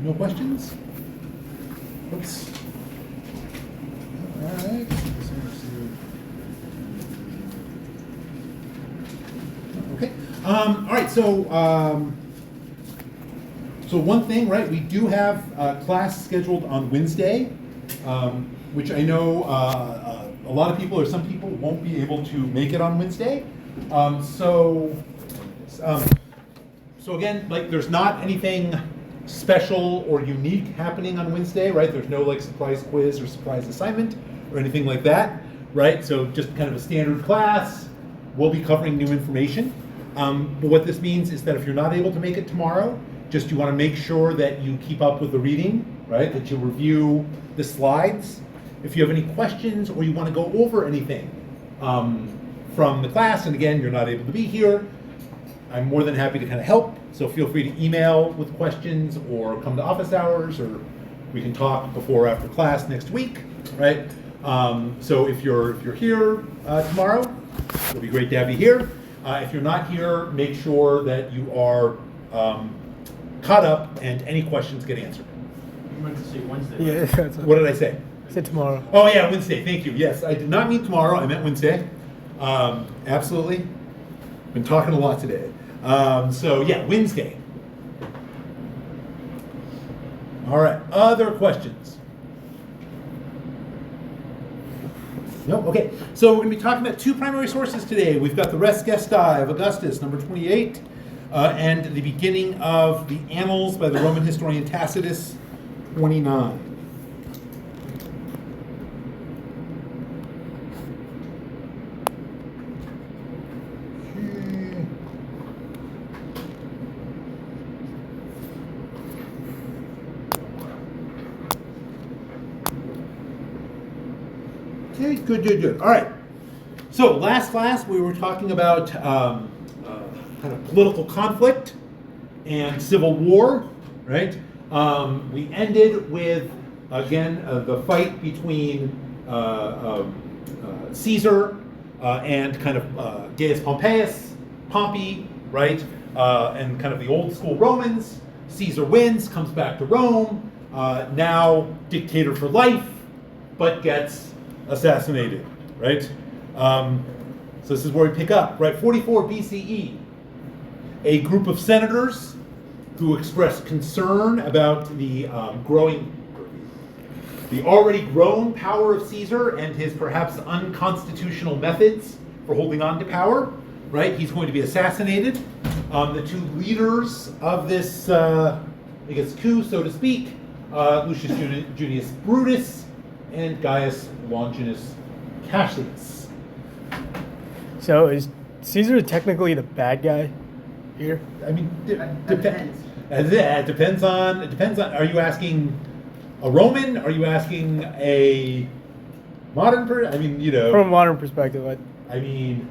No questions? Oops. All right. Okay. All right. So one thing, right? We do have class scheduled on Wednesday, which I know a lot of people or some people won't be able to make it on Wednesday. So again, like there's not anything special or unique happening on Wednesday, right? There's no like surprise quiz or surprise assignment or anything like that, right? So just kind of a standard class. We'll be covering new information. But what this means is that if you're not able to make it tomorrow, just you want to make sure that you keep up with the reading, right? That you review the slides. If you have any questions or you want to go over anything from the class, and again, you're not able to be here, I'm more than happy to kind of help. So feel free to email with questions or come to office hours, or we can talk before or after class next week, right? So if you're here tomorrow, it'll be great to have you here. If you're not here, make sure that you are caught up and any questions get answered. You meant to say Wednesday. Yeah, right? that's What did I say? Say tomorrow. Oh yeah, Wednesday, thank you. Yes, I did not mean tomorrow, I meant Wednesday. Absolutely. Been talking a lot today. So yeah, Wednesday. All right, other questions? No, okay. So we're going to be talking about two primary sources today. We've got the Res Gestae of Augustus, number 28, and the beginning of the Annals by the Roman historian Tacitus, 29. Okay, good. All right. So last class we were talking about kind of political conflict and civil war, right? We ended with, again, the fight between Caesar and kind of Gaius Pompeius, Pompey, right? And kind of the old school Romans. Caesar wins, comes back to Rome, now dictator for life, but gets assassinated, right? So this is where we pick up, right? 44 BCE. A group of senators who expressed concern about the already grown power of Caesar and his perhaps unconstitutional methods for holding on to power, right? He's going to be assassinated. The two leaders of this, I guess, coup, so to speak, Lucius Junius Brutus and Gaius Longinus Cassius. So is Caesar technically the bad guy here? I mean, Depends. It depends on. Are you asking a Roman? Are you asking a modern person? I mean, From a modern perspective, I mean,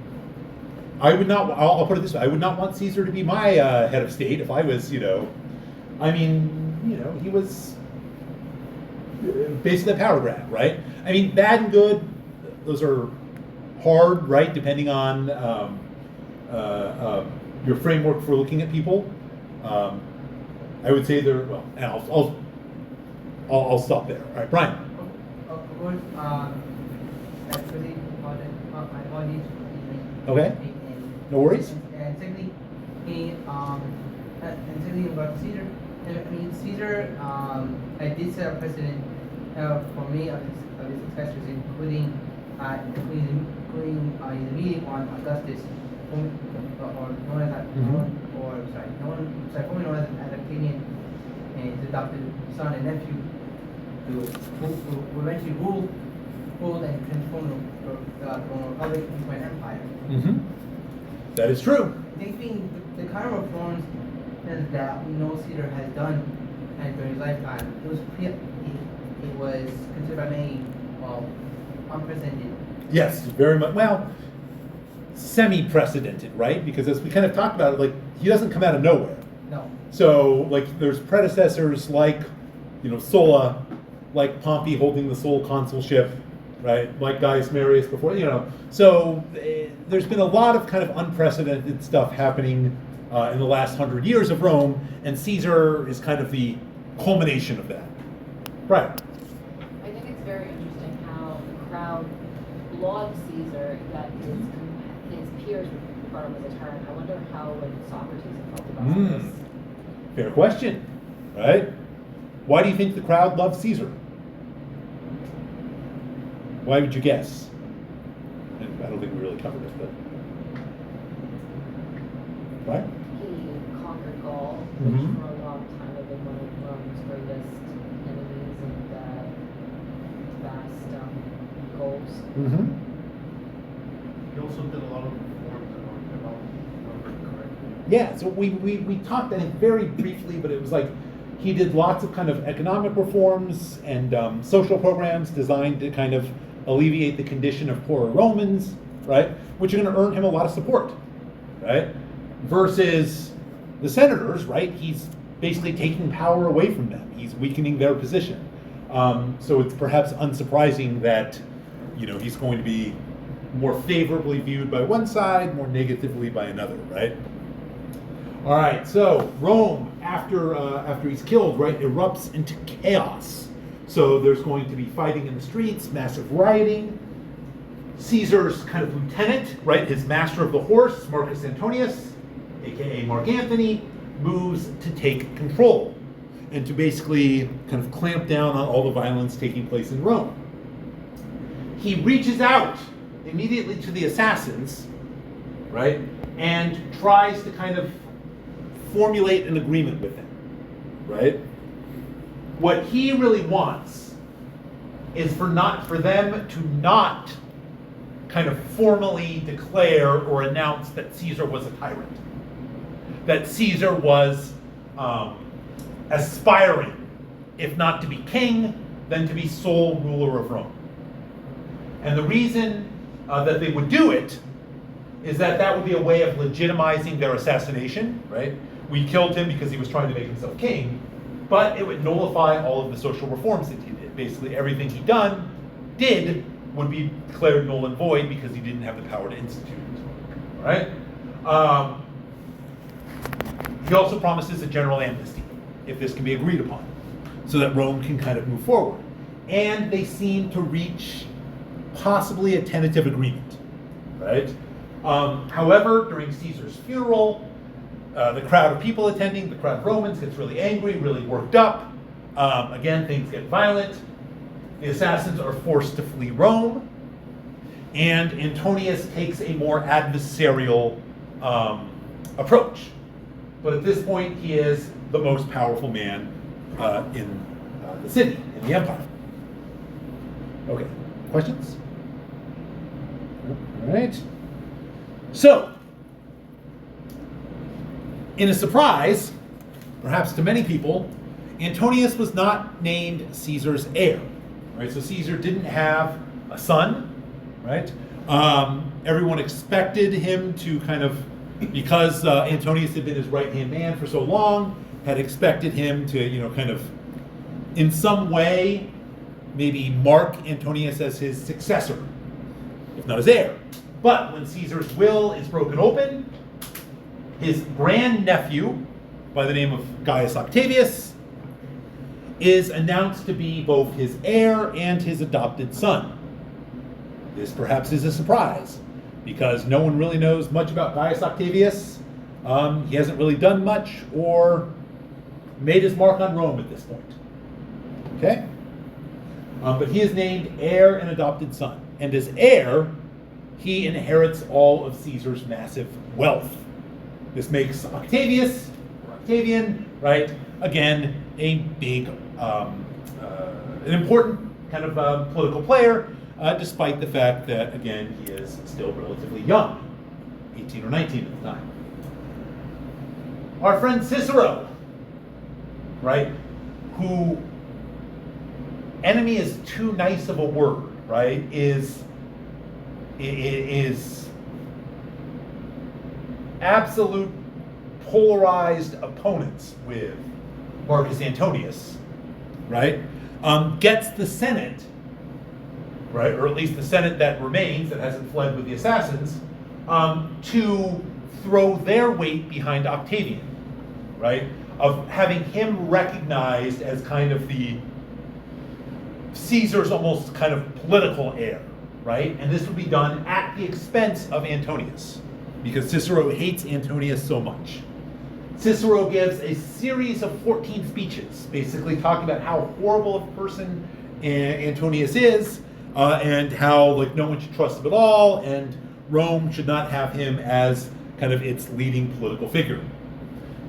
I would not. I'll put it this way: I would not want Caesar to be my head of state if I was. I mean, he was basically a power grab, right? I mean, bad and good; those are hard, right? Depending on your framework for looking at people. I would say they're well. And I'll stop there. All right, Brian. Of course, actually, my apologies. Okay. No worries. And secondly, about Caesar, I mean, Caesar, I did set a precedent for many of his successors, including his immediate one, Augustus, formerly known as Octavian, and his adopted son and nephew, who eventually ruled and transformed the Roman Republic into an empire. Mm-hmm. That is true. They think the kind of reforms that we know Caesar has done and during his lifetime, it was considered by many unprecedented. Yes, very much. Well, semi-precedented, right? Because as we kind of talked about it, like he doesn't come out of nowhere. No. So, like, there's predecessors like, Sulla, like Pompey holding the sole consulship, right? Like Gaius Marius before, So there's been a lot of kind of unprecedented stuff happening in the last 100 years of Rome, and Caesar is kind of the culmination of that. Right. I think it's very interesting how the crowd lauded Caesar, that his peers regard him as a tyrant. I wonder how Socrates felt about this. Fair question, right? Why do you think the crowd loved Caesar? Why would you guess? And I don't think we really covered it, but right? He conquered Gaul, Mhm. which for a long time had been one of Rome's greatest enemies and vast goals. Mm-hmm. He also did a lot of reforms in order to develop, correctly. Yeah, so we talked, I think, very briefly, but it was like he did lots of kind of economic reforms and social programs designed to kind of alleviate the condition of poorer Romans, right? Which are going to earn him a lot of support, right? Versus the senators, right? He's basically taking power away from them. He's weakening their position. So it's perhaps unsurprising that, you know, he's going to be more favorably viewed by one side, more negatively by another, right? All right, so Rome, after he's killed, right, erupts into chaos. So there's going to be fighting in the streets, massive rioting. Caesar's kind of lieutenant, right, his master of the horse, Marcus Antonius, aka Mark Antony, moves to take control and to basically kind of clamp down on all the violence taking place in Rome. He reaches out immediately to the assassins, right, and tries to kind of formulate an agreement with them, right? What he really wants is for them to not kind of formally declare or announce that Caesar was a tyrant, that Caesar was aspiring, if not to be king, then to be sole ruler of Rome. And the reason that they would do it is that would be a way of legitimizing their assassination, right? We killed him because he was trying to make himself king, but it would nullify all of the social reforms that he did. Basically, everything he did would be declared null and void because he didn't have the power to institute it, right? He also promises a general amnesty, if this can be agreed upon, so that Rome can kind of move forward. And they seem to reach possibly a tentative agreement, right? However, during Caesar's funeral, the crowd of people attending, the crowd of Romans, gets really angry, really worked up. Again, things get violent. The assassins are forced to flee Rome, and Antonius takes a more adversarial approach. But at this point, he is the most powerful man in the city, in the empire. Okay, questions? All right. So, in a surprise, perhaps to many people, Antonius was not named Caesar's heir. Right? So Caesar didn't have a son, right? Everyone expected him to kind of, because Antonius had been his right-hand man for so long, had expected him to, you know, kind of, in some way, maybe mark Antonius as his successor, if not his heir. But when Caesar's will is broken open, his grandnephew, by the name of Gaius Octavius, is announced to be both his heir and his adopted son. This perhaps is a surprise, because no one really knows much about Gaius Octavius. He hasn't really done much or made his mark on Rome at this point. Okay? But he is named heir and adopted son. And as heir, he inherits all of Caesar's massive wealth. This makes Octavius, or Octavian, right, again, a big, an important kind of political player, despite the fact that, again, he is still relatively young, 18 or 19 at the time. Our friend Cicero, right, who, enemy is too nice of a word, right, is absolute polarized opponents with Marcus Antonius, right, gets the Senate, right, or at least the Senate that remains, that hasn't fled with the assassins, to throw their weight behind Octavian, right? of having him recognized as kind of the Caesar's almost kind of political heir, right? And this would be done at the expense of Antonius, because Cicero hates Antonius so much. Cicero gives a series of 14 speeches, basically talking about how horrible of a person Antonius is, and how like no one should trust him at all, and Rome should not have him as kind of its leading political figure.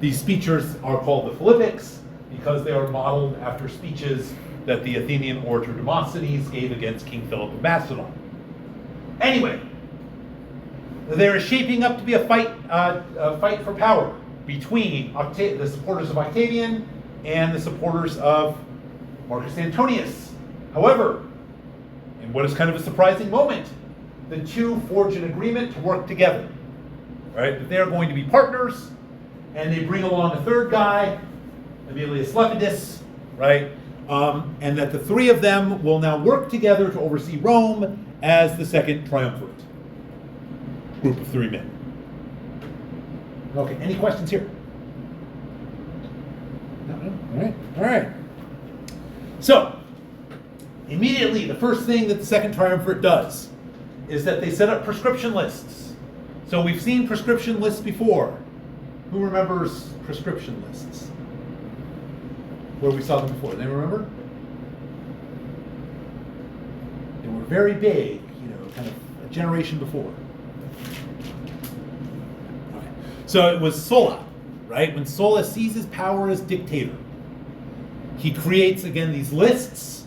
These speeches are called the Philippics because they are modeled after speeches that the Athenian orator Demosthenes gave against King Philip of Macedon. Anyway, there is shaping up to be a fight for power between the supporters of Octavian and the supporters of Marcus Antonius. However, in what is kind of a surprising moment, the two forge an agreement to work together, right? That they are going to be partners, and they bring along a third guy, Aemilius Lepidus, right? And that the three of them will now work together to oversee Rome as the second triumvirate. Group of 3 men. Okay, any questions here? No? All right. So, immediately, the first thing that the second triumvirate does is that they set up prescription lists. So we've seen prescription lists before. Who remembers prescription lists? Where we saw them before. They remember? They were very big, kind of a generation before. Okay. So it was Sulla, right? When Sulla seizes power as dictator, he creates, again, these lists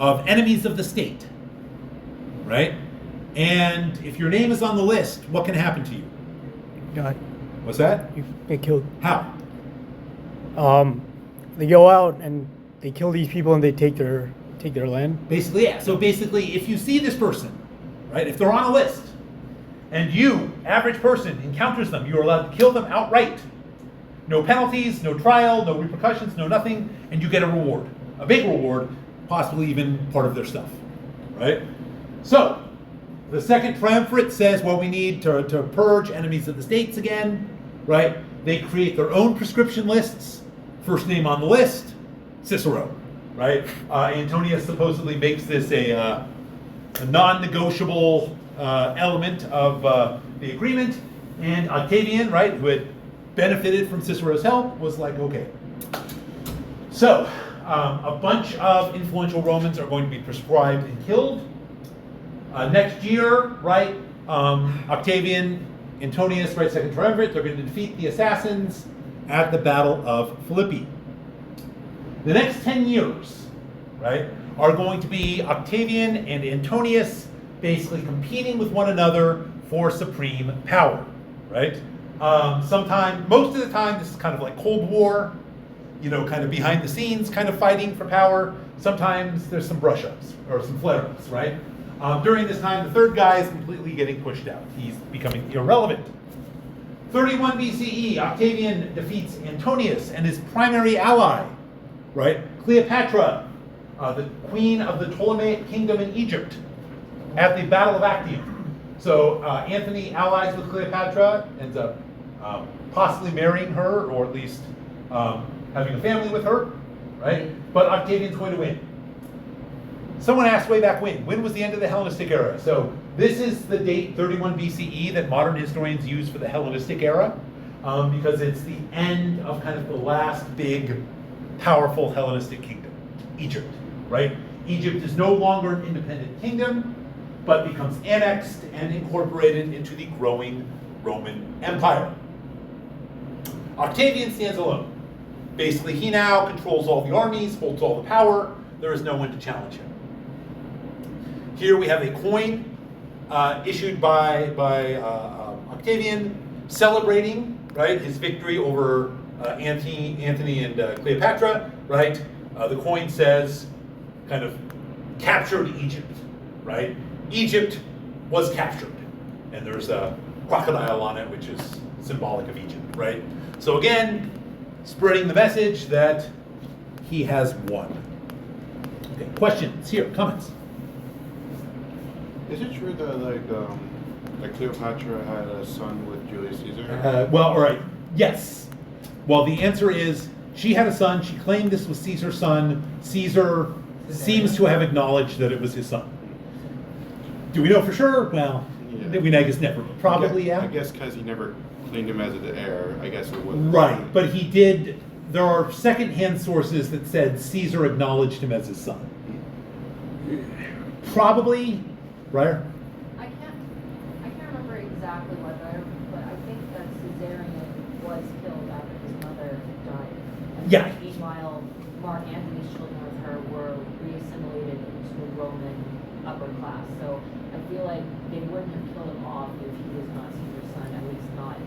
of enemies of the state, right? And if your name is on the list, what can happen to you? God, What's that? you get killed. How? They go out and they kill these people and they take their land. Basically, yeah. So basically, if you see this person, right, if they're on a list, and you, average person, encounters them, you are allowed to kill them outright. No penalties, no trial, no repercussions, no nothing, and you get a reward. A big reward, possibly even part of their stuff, right? So, the second triumvirate says, well, we need to purge enemies of the states again, right? They create their own prescription lists. First name on the list, Cicero, right? Antonius supposedly makes this a non-negotiable element of the agreement, and Octavian, right, who had benefited from Cicero's help, was like, okay. So, a bunch of influential Romans are going to be prescribed and killed. Next year, right, Octavian, Antonius, right, second triumvirate, they're going to defeat the assassins at the Battle of Philippi. The next 10 years, right, are going to be Octavian and Antonius basically competing with one another for supreme power, right? Most of the time, this is kind of like Cold War, kind of behind the scenes kind of fighting for power. Sometimes there's some brush-ups or some flare-ups, right? During this time, the third guy is completely getting pushed out. He's becoming irrelevant. 31 BCE, Octavian defeats Antonius and his primary ally, right? Cleopatra, the queen of the Ptolemaic kingdom in Egypt, at the Battle of Actium. So Antony allies with Cleopatra, ends up possibly marrying her, or at least having a family with her, right? But Octavian's going to win. Someone asked way back when was the end of the Hellenistic era? So this is the date, 31 BCE, that modern historians use for the Hellenistic era, because it's the end of kind of the last big, powerful Hellenistic kingdom, Egypt, right? Egypt is no longer an independent kingdom, but becomes annexed and incorporated into the growing Roman Empire. Octavian stands alone. Basically, he now controls all the armies, holds all the power. There is no one to challenge him. Here we have a coin issued by Octavian, celebrating, right, his victory over Antony and Cleopatra, right? The coin says, kind of, captured Egypt, right? Egypt was captured, and there's a crocodile on it, which is symbolic of Egypt, right? So again, spreading the message that he has won. Okay, questions here, comments? Is it true that Cleopatra had a son with Julius Caesar? Well, all right, yes. Well, the answer is she had a son. She claimed this was Caesar's son. Caesar seems to have acknowledged that it was his son. Do we know for sure? Well, Yeah. we I guess never. But probably, yeah. I guess because he never claimed him as the heir, I guess it was. Right, but he did. There are secondhand sources that said Caesar acknowledged him as his son. Probably, right? I can't remember exactly whether, but I think that Caesarion was killed after his mother died. And Yeah. Meanwhile, Mark Antony's children with her were reassimilated into Roman upper class. So I feel like they wouldn't have killed him off if he was not Caesar's son, at least not.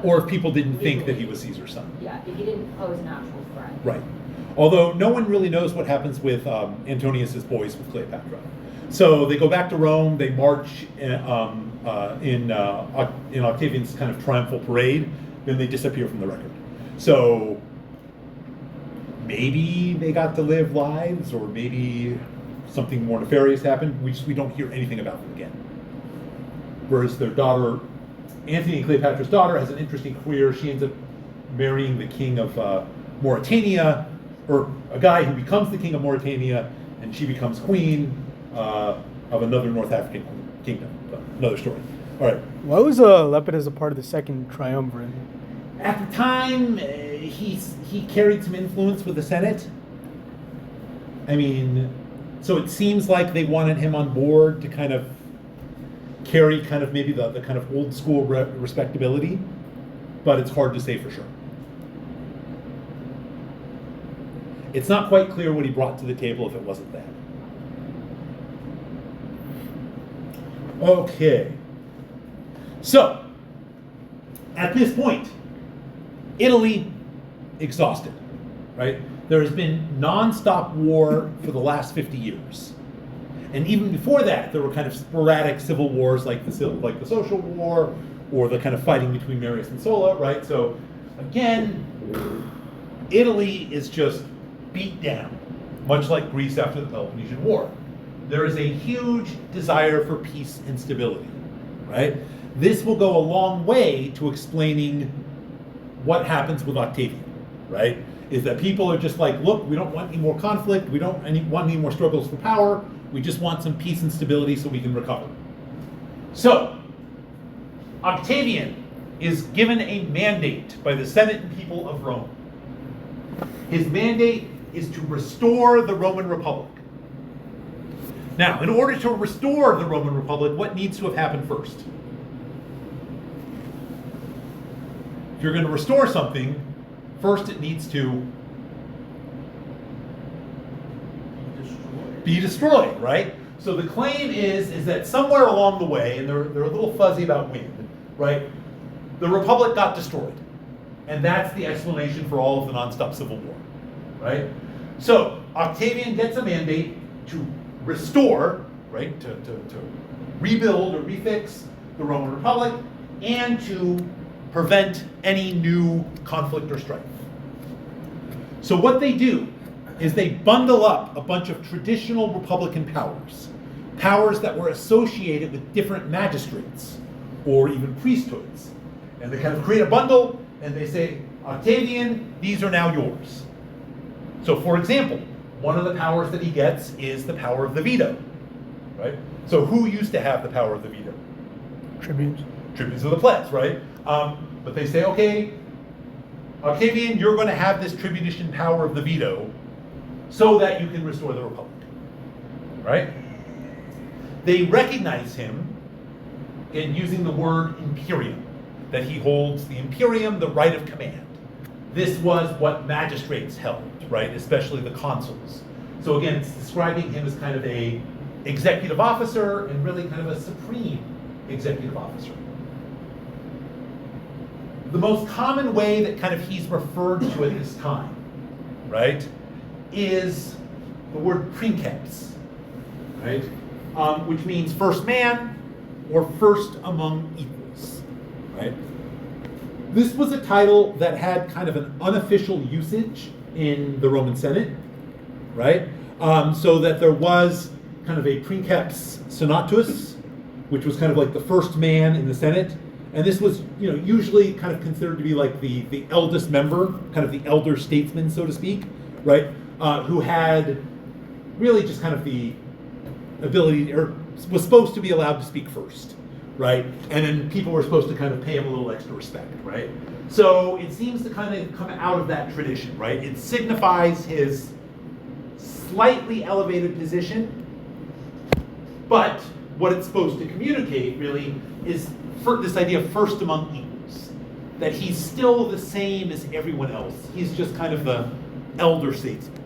Or if people didn't think that he legally. was Caesar's son. Yeah, if he didn't pose an actual threat. Right. Although no one really knows what happens with Antonius's boys with Cleopatra. So they go back to Rome. They march in Octavian's kind of triumphal parade. Then they disappear from the record. So maybe they got to live lives, or maybe something more nefarious happened. We don't hear anything about them again. Whereas their daughter, Antony and Cleopatra's daughter, has an interesting career. She ends up marrying the king of Mauritania, or a guy who becomes the king of Mauritania, and she becomes queen of another North African kingdom. But another story. All right. Why was Lepidus a part of the second triumvirate? At the time, he carried some influence with the Senate. I mean, so it seems like they wanted him on board to kind of carry kind of maybe the kind of old school respectability, but it's hard to say for sure. It's not quite clear what he brought to the table if it wasn't that. Okay. So, at this point, Italy exhausted, right? There has been nonstop war for the last 50 years. And even before that, there were kind of sporadic civil wars like the Social War, or the kind of fighting between Marius and Sulla, right? So, again, Italy is just beat down, much like Greece after the Peloponnesian War. There is a huge desire for peace and stability, right? This will go a long way to explaining what happens with Octavian, right? Is that people are just like, look, we don't want any more conflict, we don't want any more struggles for power, we just want some peace and stability so we can recover. So, Octavian is given a mandate by the Senate and people of Rome. His mandate is to restore the Roman Republic. Now, in order to restore the Roman Republic, what needs to have happened first? If you're going to restore something, first it needs to be destroyed, right? So the claim is that somewhere along the way, and they're a little fuzzy about when, right? The Republic got destroyed. And that's the explanation for all of the nonstop civil war, right? So Octavian gets a mandate to restore, right? To rebuild or refix the Roman Republic, and to prevent any new conflict or strife. So what they do is they bundle up a bunch of traditional Republican powers, powers that were associated with different magistrates or even priesthoods. And they kind of create a bundle and they say, Octavian, these are now yours. So for example, one of the powers that he gets is the power of the veto, right? So who used to have the power of the veto? Tribunes. Tribunes of the plebs, right? But they say, okay, Octavian, you're going to have this tribunician power of the veto so that you can restore the Republic, right? They recognize him in using the word imperium, that he holds the imperium, the right of command. This was what magistrates held, right? Especially the consuls. So again, it's describing him as kind of a executive officer and really kind of a supreme executive officer. The most common way that kind of he's referred to at this time, right, is the word princeps, right, which means first man or first among equals, right? This was a title that had kind of an unofficial usage in the Roman Senate, right? So that there was kind of a princeps senatus, which was kind of like the first man in the Senate, And this was, usually kind of considered to be like the eldest member, kind of the elder statesman, so to speak, right? Who had really just kind of the ability, or was supposed to be allowed to speak first, right? And then people were supposed to kind of pay him a little extra respect, right? So it seems to kind of come out of that tradition, right? It signifies his slightly elevated position, but what it's supposed to communicate really is this idea of first among equals, that he's still the same as everyone else. He's just kind of the elder statesman,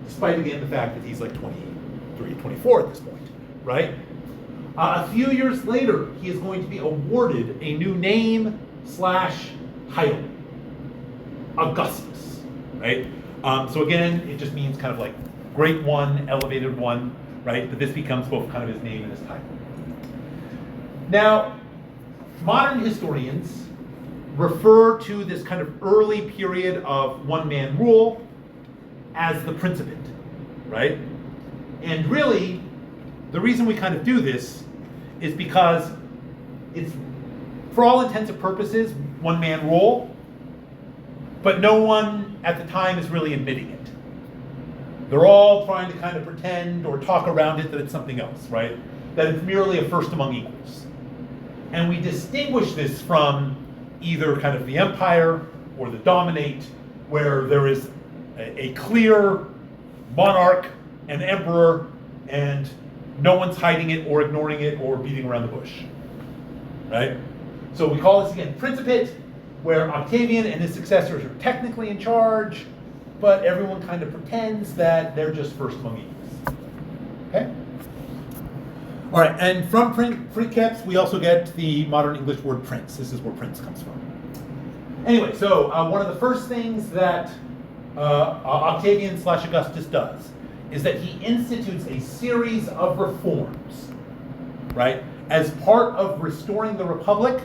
despite again the fact that he's like 23, 24 at this point, right? A few years later, he is going to be awarded a new name / title, Augustus, right? So again, it just means kind of like great one, elevated one, right? But this becomes both kind of his name and his title. Now, modern historians refer to this kind of early period of one-man rule as the Principate, right? And really, the reason we kind of do this is because it's, for all intents and purposes, one-man rule, but no one at the time is really admitting it. They're all trying to kind of pretend or talk around it that it's something else, right? That it's merely a first among equals. And we distinguish this from either kind of the empire or the dominate, where there is a clear monarch and emperor, and no one's hiding it or ignoring it or beating around the bush, right? So we call this again Principate, where Octavian and his successors are technically in charge, but everyone kind of pretends that they're just first among equals. Okay? All right, and from princeps, we also get the modern English word prince. This is where prince comes from. Anyway, so one of the first things that Octavian / Augustus does is that he institutes a series of reforms, right? As part of restoring the Republic,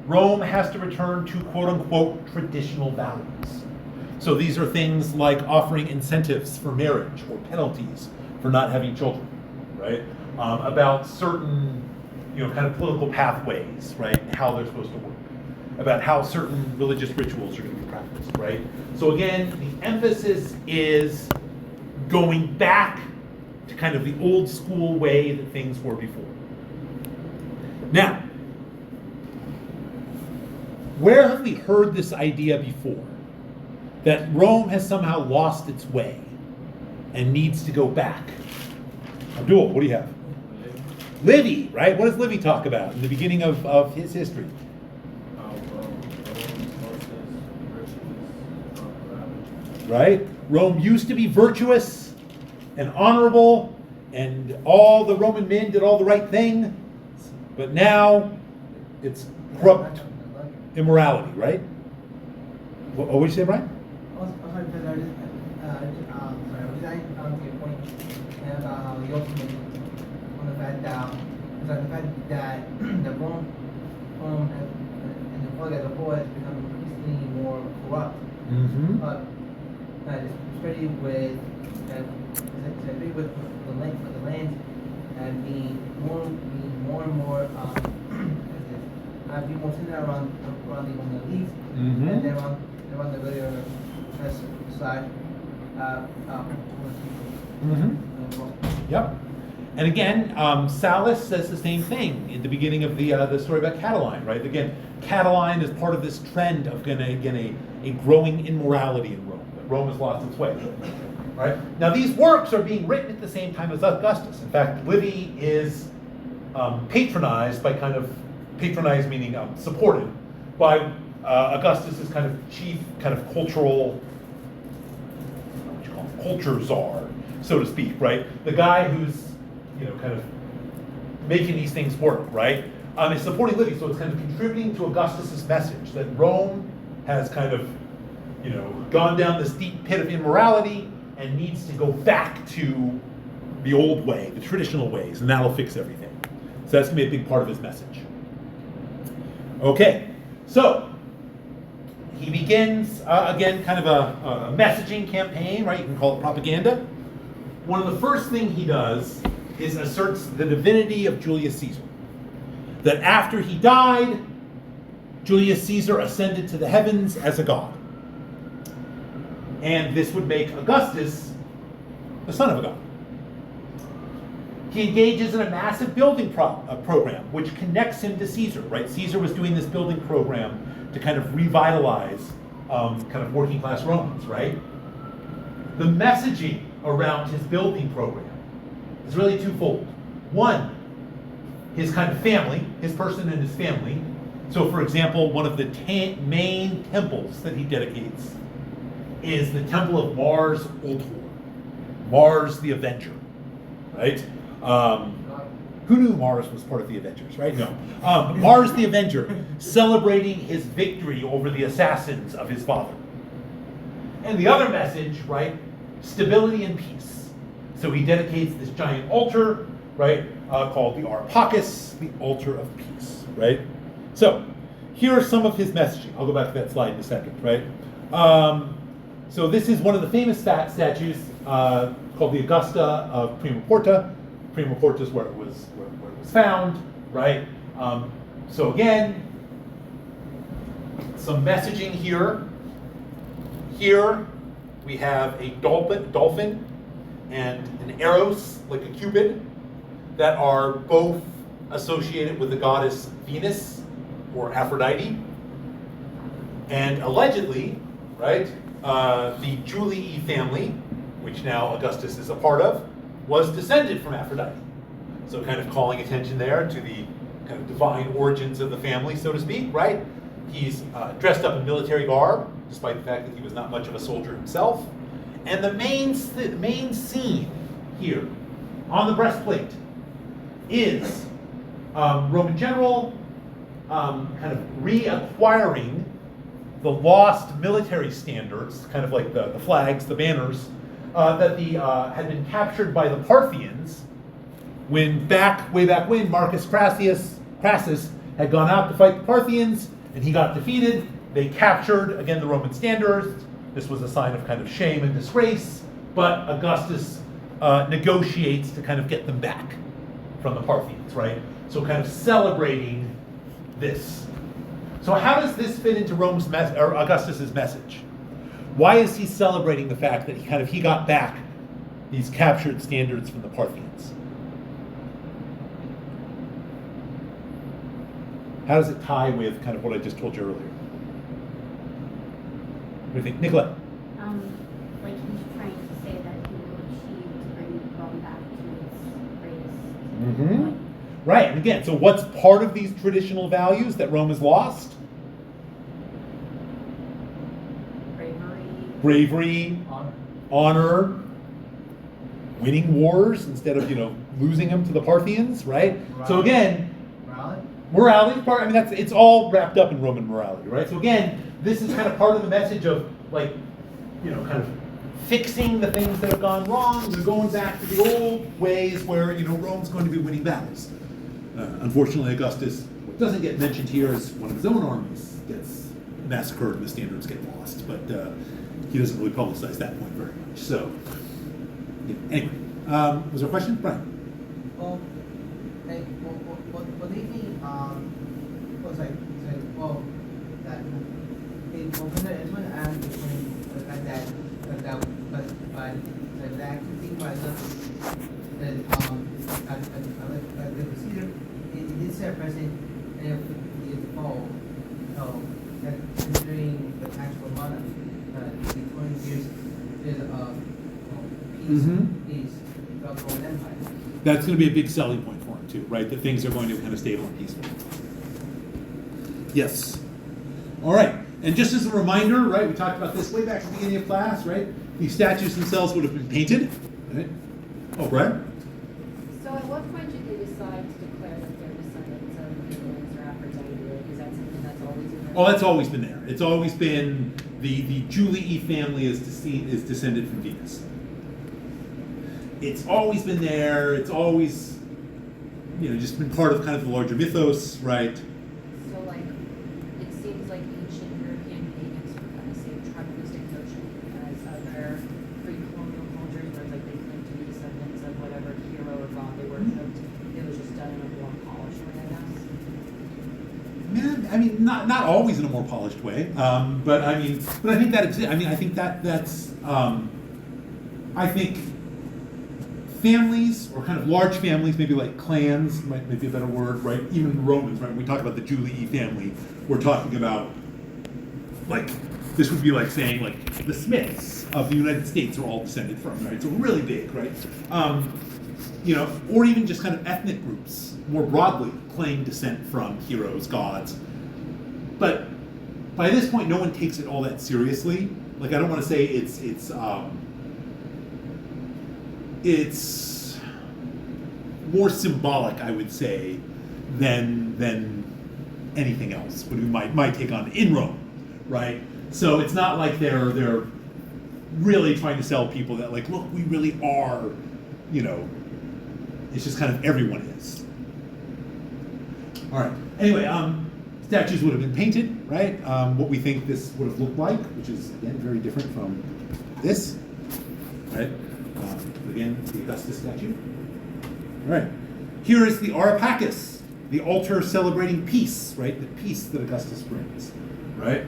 Rome has to return to quote-unquote traditional values. So these are things like offering incentives for marriage or penalties for not having children, right? About certain, kind of political pathways, right? How they're supposed to work. About how certain religious rituals are going to be practiced, right? So again, the emphasis is going back to kind of the old school way that things were before. Now, where have we heard this idea before? That Rome has somehow lost its way and needs to go back. Abdul, what do you have? Livy, right? What does Livy talk about in the beginning of his history? Right? Rome used to be virtuous and honorable, and all the Roman men did all the right thing, but now it's corrupt immorality, right? What did you say, Brian? Also, sorry, because I was adding on to your point about how you also mentioned on the fact that the Rome and the Republic as a whole has become increasingly more corrupt. Mm-hmm. Especially with the land and being more and more being more centered around the elites Mm-hmm. and then around the regular side. Mm-hmm. Yep. And again, Sallust says the same thing in the beginning of the story about Catiline, right? Again, Catiline is part of this trend of a growing immorality in Rome. That Rome has lost its way, right? Now these works are being written at the same time as Augustus. In fact, Livy is patronized by patronized meaning supported by Augustus's kind of chief kind of cultural, culture czar, so to speak, right? The guy who's kind of making these things work, right? Is supporting Livy, so it's kind of contributing to Augustus's message that Rome has kind of, gone down this deep pit of immorality and needs to go back to the old way, the traditional ways, and that'll fix everything. So that's gonna be a big part of his message. Okay, so he begins, again, kind of a messaging campaign, right? You can call it propaganda. One of the first things he does is asserts the divinity of Julius Caesar. That after he died, Julius Caesar ascended to the heavens as a god. And this would make Augustus the son of a god. He engages in a massive building program, which connects him to Caesar, right? Caesar was doing this building program to kind of revitalize kind of working class Romans, right? The messaging around his building program is really twofold. One, his kind of family, his person and his family. So for example, one of the main temples that he dedicates is the temple of Mars Ultor, Mars the Avenger, right? Who knew Mars was part of the Avengers, right? No. Mars the Avenger, celebrating his victory over the assassins of his father. And the other message, right? Stability and peace. So he dedicates this giant altar, right? Called the Arpakis, the altar of peace, right? So here are some of his messaging. I'll go back to that slide in a second, right? So this is one of the famous statues called the Augusta of Prima Porta. Prima Porta is where it was found, right? So again, some messaging here. Here we have a dolphin and an Eros, like a Cupid, that are both associated with the goddess Venus or Aphrodite. And allegedly, right, the Julii family, which now Augustus is a part of, was descended from Aphrodite. So kind of calling attention there to the kind of divine origins of the family, so to speak, right? He's dressed up in military garb, despite the fact that he was not much of a soldier himself. And the main scene here on the breastplate is Roman general kind of reacquiring the lost military standards, kind of like the flags, the banners, that had been captured by the Parthians when way back when Marcus Crassus had gone out to fight the Parthians and he got defeated. They captured, again, the Roman standards. This was a sign of kind of shame and disgrace, but Augustus negotiates to kind of get them back from the Parthians, right? So kind of celebrating this. So how does this fit into Augustus's message? Why is he celebrating the fact that he got back these captured standards from the Parthians? How does it tie with kind of what I just told you earlier? What do you think, Nicolette? Like he's trying to say that he will achieve to bring Rome back to its greatest point. Right, and again, so what's part of these traditional values that Rome has lost? Bravery, honor, winning wars instead of losing them to the Parthians, right? So again, morality part. I mean, it's all wrapped up in Roman morality, right? So again, this is kind of part of the message of kind of fixing the things that have gone wrong. We're going back to the old ways where Rome's going to be winning battles. Unfortunately, Augustus, what doesn't get mentioned here is one of his own armies gets massacred and the standards get lost, but he doesn't really publicize that point very much. So, yeah. Anyway, was there a question, Brian? Well, what do you think? Was that it was going to ask the fact but the actual thing was the Caesar it did say president if the fall. So that considering the actual monarch, the 20 years is peace throughout the Roman Empire. That's going to be a big selling point for him too, right? That things are going to kind of stable and peaceful. Yes. All right. And just as a reminder, right, we talked about this way back at the beginning of class, right? These statues themselves would have been painted. Right? Oh, Brian? So at what point did they decide to declare that they're descendants of Venus or Aphrodite? Like, is that something that's always been there? Oh, that's always been there. It's always been the Julii family is descended from Venus. It's always been there. It's always, just been part of kind of the larger mythos, right? So like, it seems like ancient European pagans were kind of same tribalistic notion as other pre-colonial cultures, where it's like they claimed to be descendants of whatever hero or god they worshipped. It was just done in a more polished way, I guess. Man, I I mean, not always in a more polished way, but I think that exists. I mean, I think that's I think families or kind of large families, maybe like clans, might be a better word, right? Even Romans, right? When we talk about the Julii family, we're talking about like this would be like saying like the Smiths of the United States are all descended from, right? So really big, right? You know, or even just kind of ethnic groups more broadly claim descent from heroes, gods. But by this point, no one takes it all that seriously. Like, I don't want to say it's more symbolic, I would say, than anything else. But we might take on in Rome, right? So it's not like they're really trying to sell people that like, look, we really are, you know. It's just kind of everyone is. All right. Anyway, statues would have been painted, right? What we think this would have looked like, which is again very different from this, right? Again, the Augustus statue. All right. Here is the Areopagus, the altar celebrating peace, right? The peace that Augustus brings, right?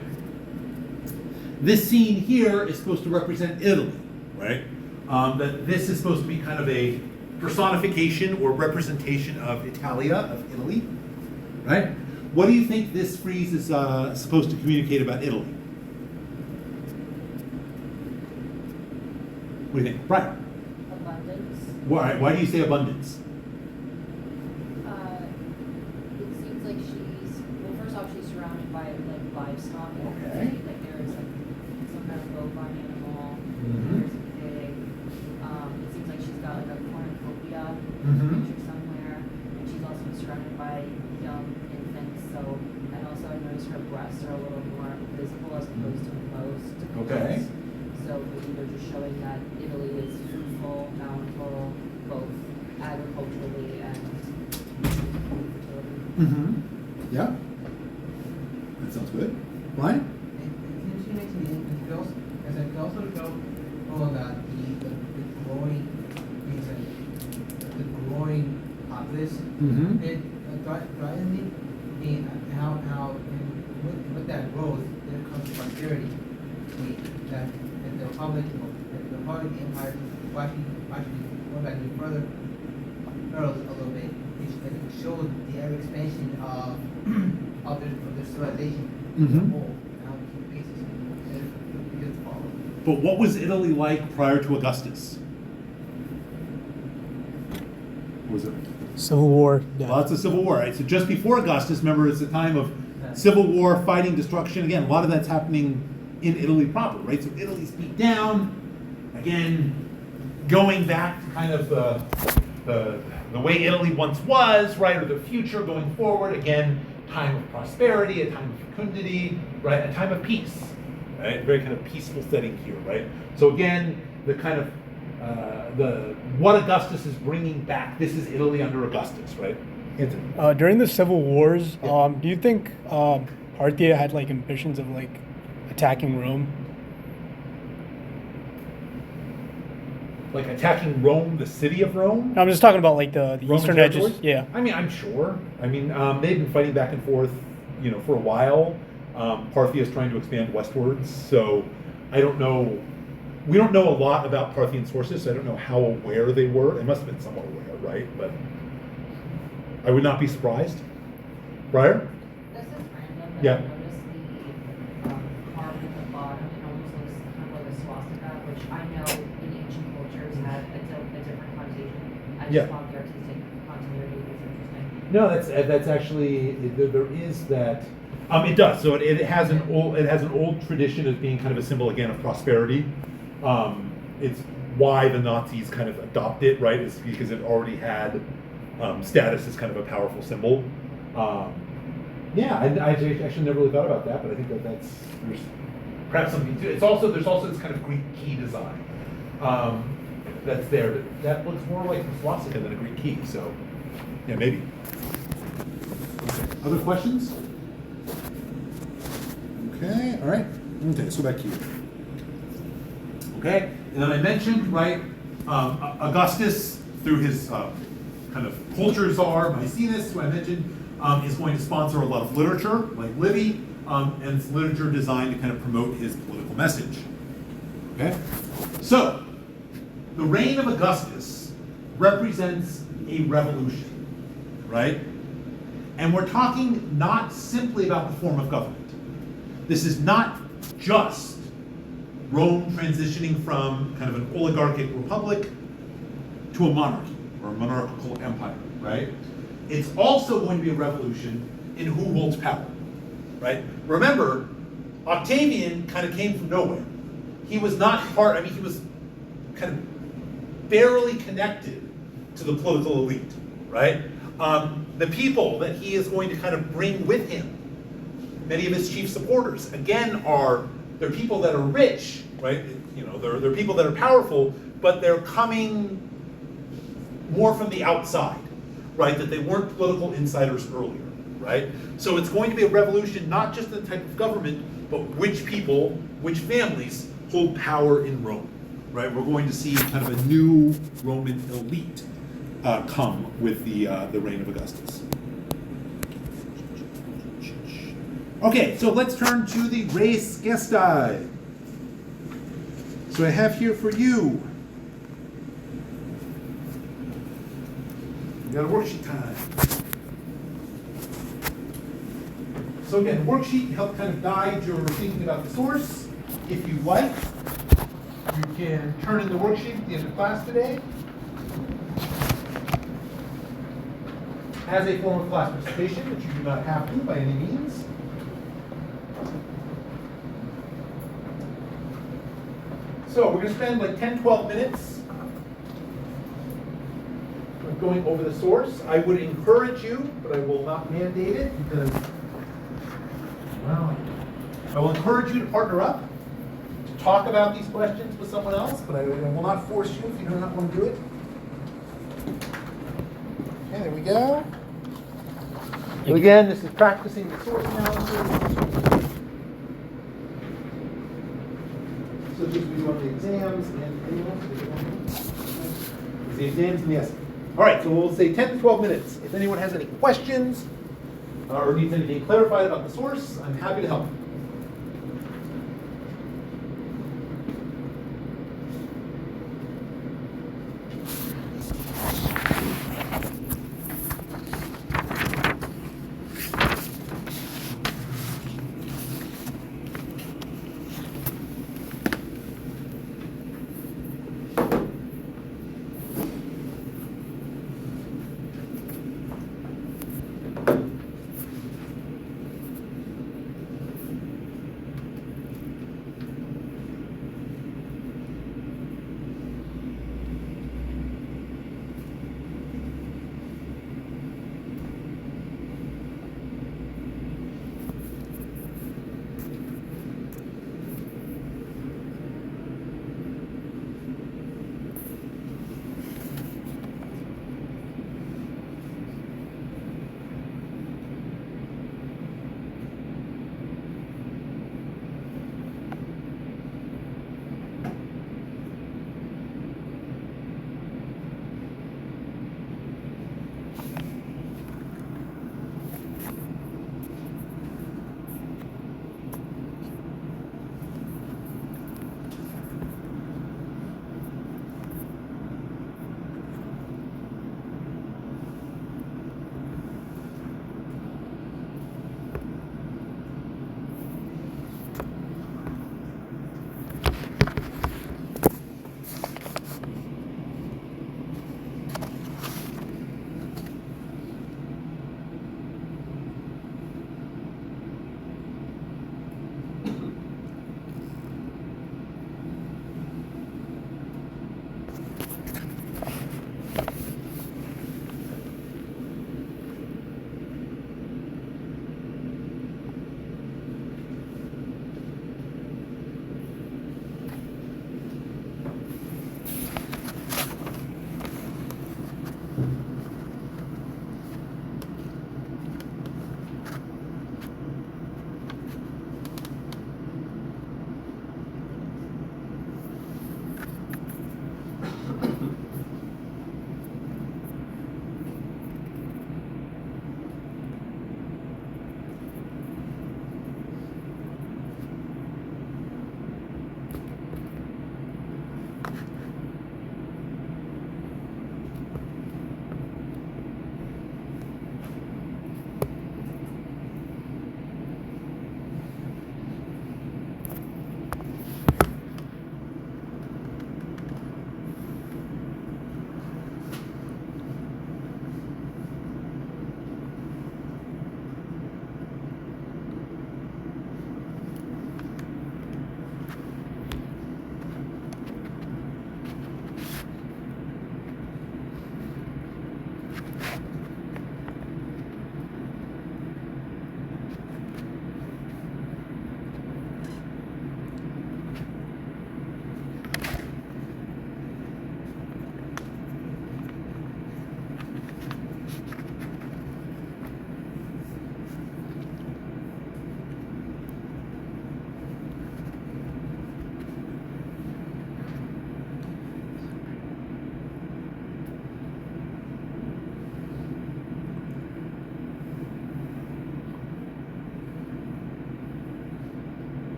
This scene here is supposed to represent Italy, right? That this is supposed to be kind of a personification or representation of Italia, of Italy, right? What do you think this frieze is supposed to communicate about Italy? What do you think? Brian? Abundance. Why do you say abundance? It seems like well, first off, she's surrounded by like livestock. Okay. Like there is like some kind of bovine animal. Mhm. There's a pig. It seems like she's got like a cornucopia Mhm. picture somewhere, and she's also surrounded by young infants. So, and also I noticed her breasts are a little more visible as opposed to most. Okay. So maybe they're just showing that Italy is fruitful, bountiful, both agriculturally and fertility. Mm-hmm. Yeah. That sounds good. Brian? It seems to make me, it feels, as I can also go, that the growing, the growing populace, Mm-hmm. it drives me in how with that growth, there comes prosperity. That the Republic Empire actually going back even further, a little bit, it showed the ever expansion of their civilization as a Mhm. whole. How it basis it just follow. But what was Italy like prior to Augustus? What was it? Civil War. Yeah. Lots of civil war, right? So just before Augustus, remember, it's a time of civil war, fighting, destruction. Again, a lot of that's happening in Italy proper, right? So Italy's beat down. Again, going back to kind of the way Italy once was, right, or the future going forward. Again, time of prosperity, a time of fecundity, right, a time of peace, right? Very kind of peaceful setting here, right? So again, the kind of what Augustus is bringing back. This is Italy under Augustus, right? Anthony. During the civil wars, Yeah. do you think Parthia had like ambitions of like attacking Rome? Like attacking Rome, the city of Rome? I'm just talking about like the Roman eastern edges. territories? Yeah. I mean, I'm sure. I mean, they've been fighting back and forth, you know, for a while. Parthia is trying to expand westwards, so I don't know. We don't know a lot about Parthian sources, so I don't know how aware they were. They must have been somewhat aware, right? But I would not be surprised. Briar? This is random, but Yeah. I noticed the carving at the bottom, it almost looks kind of like a swastika, which I know in ancient cultures had a different connotation. I just Yeah. thought the artistic continuity was interesting. No, that's actually there is that. It does. So it has an old tradition as being kind of a symbol again of prosperity. It's why the Nazis kind of adopt it, right? Is because it already had status as kind of a powerful symbol. Yeah, I actually never really thought about that, but I think that's there's perhaps something to it. There's also this kind of Greek key design that's there, but that looks more like the swastika than a Greek key. So yeah, maybe. Okay. Other questions? Okay, all right. Okay, let's go back to you. Okay, and then I mentioned, right, Augustus, through his kind of culture czar, Maecenas, who I mentioned, is going to sponsor a lot of literature, like Livy, and it's literature designed to kind of promote his political message. Okay? So, the reign of Augustus represents a revolution, right? And we're talking not simply about the form of government. This is not just Rome transitioning from kind of an oligarchic republic to a monarchy or a monarchical empire, right? It's also going to be a revolution in who holds power, right? Remember, Octavian kind of came from nowhere. He was not part, I mean, he was kind of barely connected to the political elite, right? The people that he is going to kind of bring with him, many of his chief supporters, again, they're people that are rich, right? You know, they're people that are powerful, but they're coming more from the outside, right? That they weren't political insiders earlier, right? So it's going to be a revolution, not just in the type of government, but which people, which families hold power in Rome, right? We're going to see kind of a new Roman elite come with the reign of Augustus. Okay, so let's turn to the res gestae. So I have here for you, we got a worksheet time. So again, worksheet help kind of guide your thinking about the source. If you like, you can turn in the worksheet at the end of class today as a form of class participation, which you do not have to by any means. So we're going to spend like 10, 12 minutes going over the source. I would encourage you, but I will not mandate it because, well, I will encourage you to partner up, to talk about these questions with someone else, but I will not force you if you do not want to do it. Okay, there we go. So again, this is practicing the source analysis. So just we do on the exams and anyone? The exams and the essay. All right, so we'll say 10 to 12 minutes. If anyone has any questions or needs anything clarified about the source, I'm happy to help.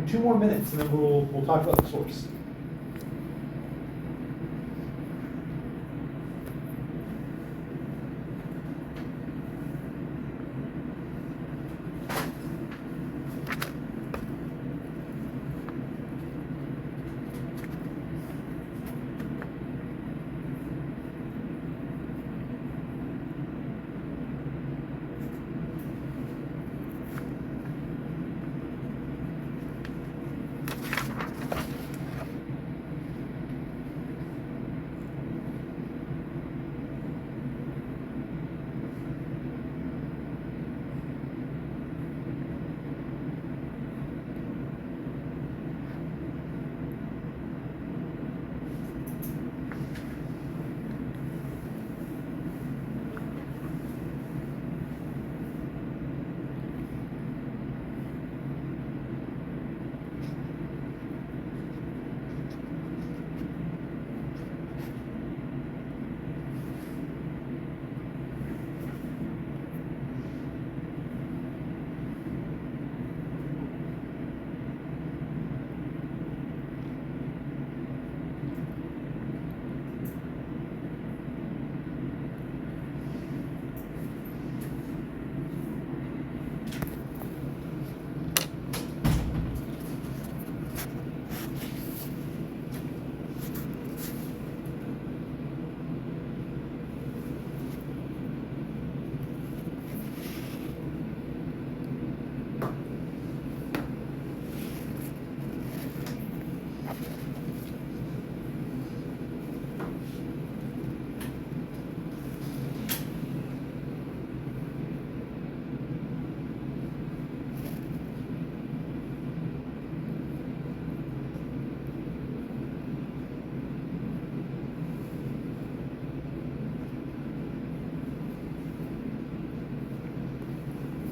for 2 more minutes, and then we'll talk about the source.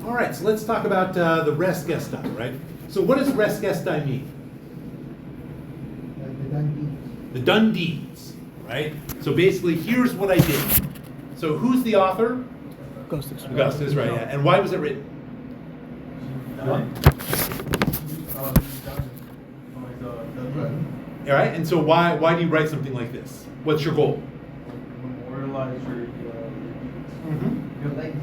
All right, so let's talk about the res gestae, right? So what does res gestae mean? The done The done deeds, right? So basically, here's what I did. So who's the author? Augustus. Augustus, right? Yeah. And why was it written? All right, and so why do you write something like this? What's your goal? Memorialize your Your legacy.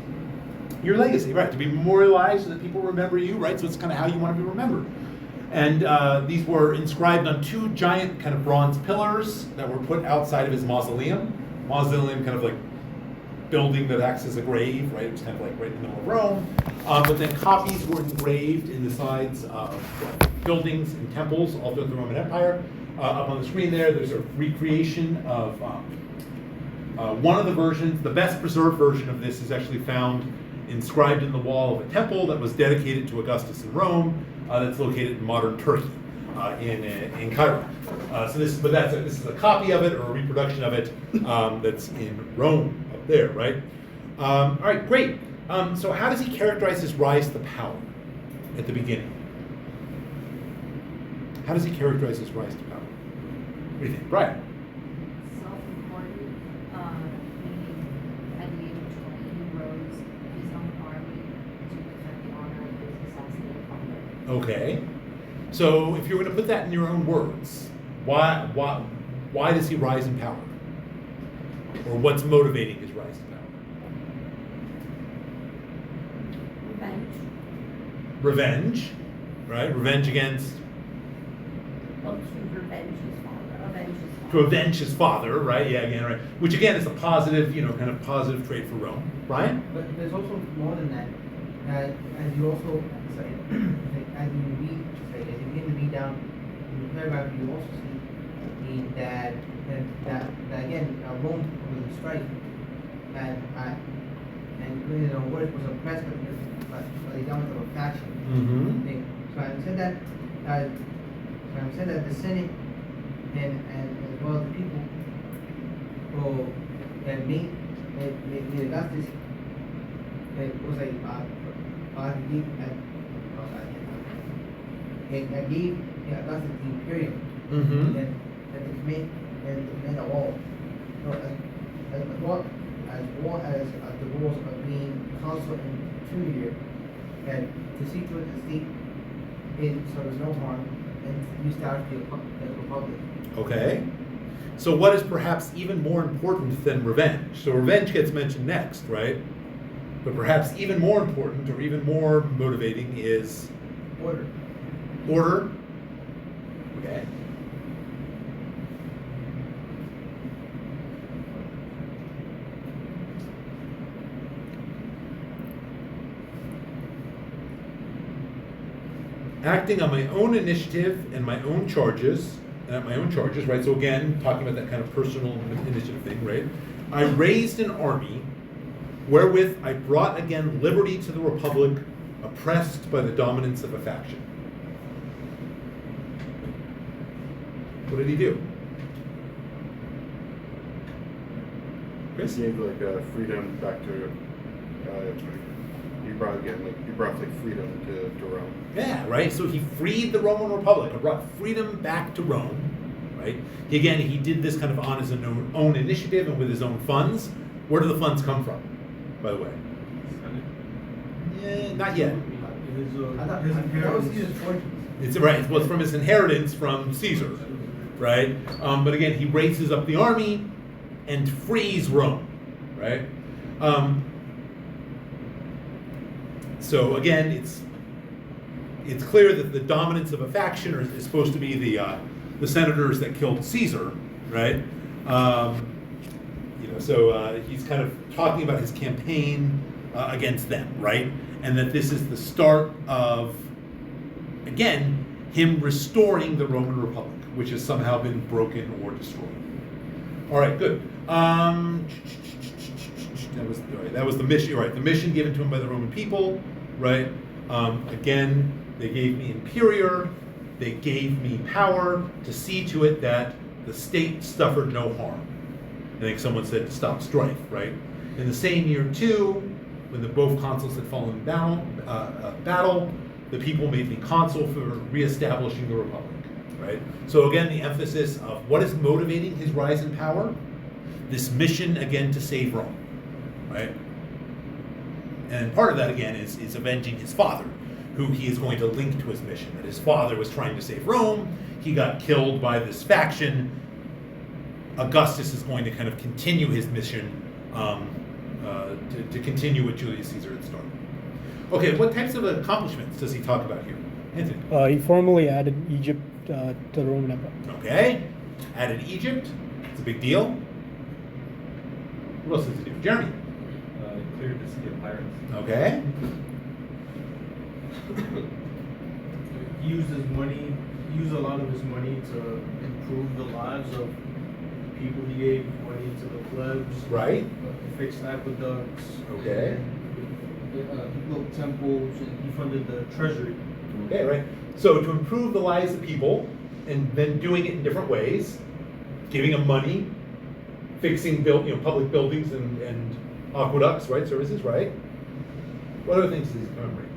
Your legacy, right? To be memorialized so that people remember you, right? So it's kind of how you want to be remembered. And these were inscribed on 2 giant kind of bronze pillars that were put outside of his mausoleum. Mausoleum, kind of like building that acts as a grave, right? It was kind of like right in the middle of Rome. But then copies were engraved in the sides of buildings and temples all throughout the Roman Empire. Up on the screen there's a recreation of one of the versions. The best preserved version of this is actually found inscribed in the wall of a temple that was dedicated to Augustus in Rome, that's located in modern Turkey, in Cairo. So this is a copy of it or a reproduction of it that's in Rome up there, right? All right, great. So how does he characterize his rise to power at the beginning? How does he characterize his rise to power? What do you think, Brian? Self-important, meaning at the age of 20, he rose his own army to defend the honor of his assassinated father. Okay. So if you're going to put that in your own words, why does he rise in power? Or what's motivating his rise to power? Revenge. Revenge, right? Revenge against, Well, to revenge his father. Avenge his father. to avenge his father, right? Yeah, again, right. Which again is a positive, kind of positive trait for Rome. Brian? But there's also more than that. As you also, sorry, as you read, as you begin to read down in the paragraph, you also see that again, Rome was a strife, and the word was oppressed by the government of a faction. Mm-hmm. So I said that the Senate and as well as the people who that made Augustus was like gave Augustus the imperium Mm-hmm. and the command of all. So as well as the roles of being consul and tutor and to see to it the state so there's no harm, and reestablish the republic. Okay. So what is perhaps even more important than revenge? So revenge gets mentioned next, right? But perhaps even more important or even more motivating is Order. order. Okay. Acting on my own initiative and my own charges, right? So again, talking about that kind of personal initiative thing, right? I raised an army wherewith I brought again liberty to the republic, oppressed by the dominance of a faction. What did he do? Chris? He gave like freedom back to, he brought like freedom to Rome. Yeah, right. So he freed the Roman Republic, or brought freedom back to Rome, right? He did this kind of on his own initiative and with his own funds. Where do the funds come from, by the way? Yeah, not yet. I thought that was Caesar's fortune. It's right. Well, it's from his inheritance from Caesar, right? But again, he raises up the army and frees Rome, right? So again, it's clear that the dominance of a faction is supposed to be the senators that killed Caesar, right? So he's kind of talking about his campaign against them, right? And that this is the start of, again, him restoring the Roman Republic, which has somehow been broken or destroyed. All right, good. That was the mission, right? The mission given to him by the Roman people, right? Again, they gave me imperior, they gave me power to see to it that the state suffered no harm. I think someone said to stop strife, right? In the same year too, when both consuls had fallen in battle, the people made me consul for reestablishing the republic, right? So again, the emphasis of what is motivating his rise in power? This mission again to save Rome, right? And part of that again is avenging his father, who he is going to link to his mission. That his father was trying to save Rome, he got killed by this faction. Augustus is going to kind of continue his mission to continue what Julius Caesar had started. Okay, what types of accomplishments does he talk about here? Anthony? He formally added Egypt to the Roman Empire. Okay, added Egypt. It's a big deal. What else does he do? Jeremy? Cleared the city of pirates. Okay. He used a lot of his money to improve the lives of people. He gave money to the plebs. Right. Fixed aqueducts. Okay. He built temples and he funded the treasury. Okay, right. So to improve the lives of people, and then doing it in different ways, giving them money, fixing public buildings and aqueducts, right? Services, right? What other things does he commemorate?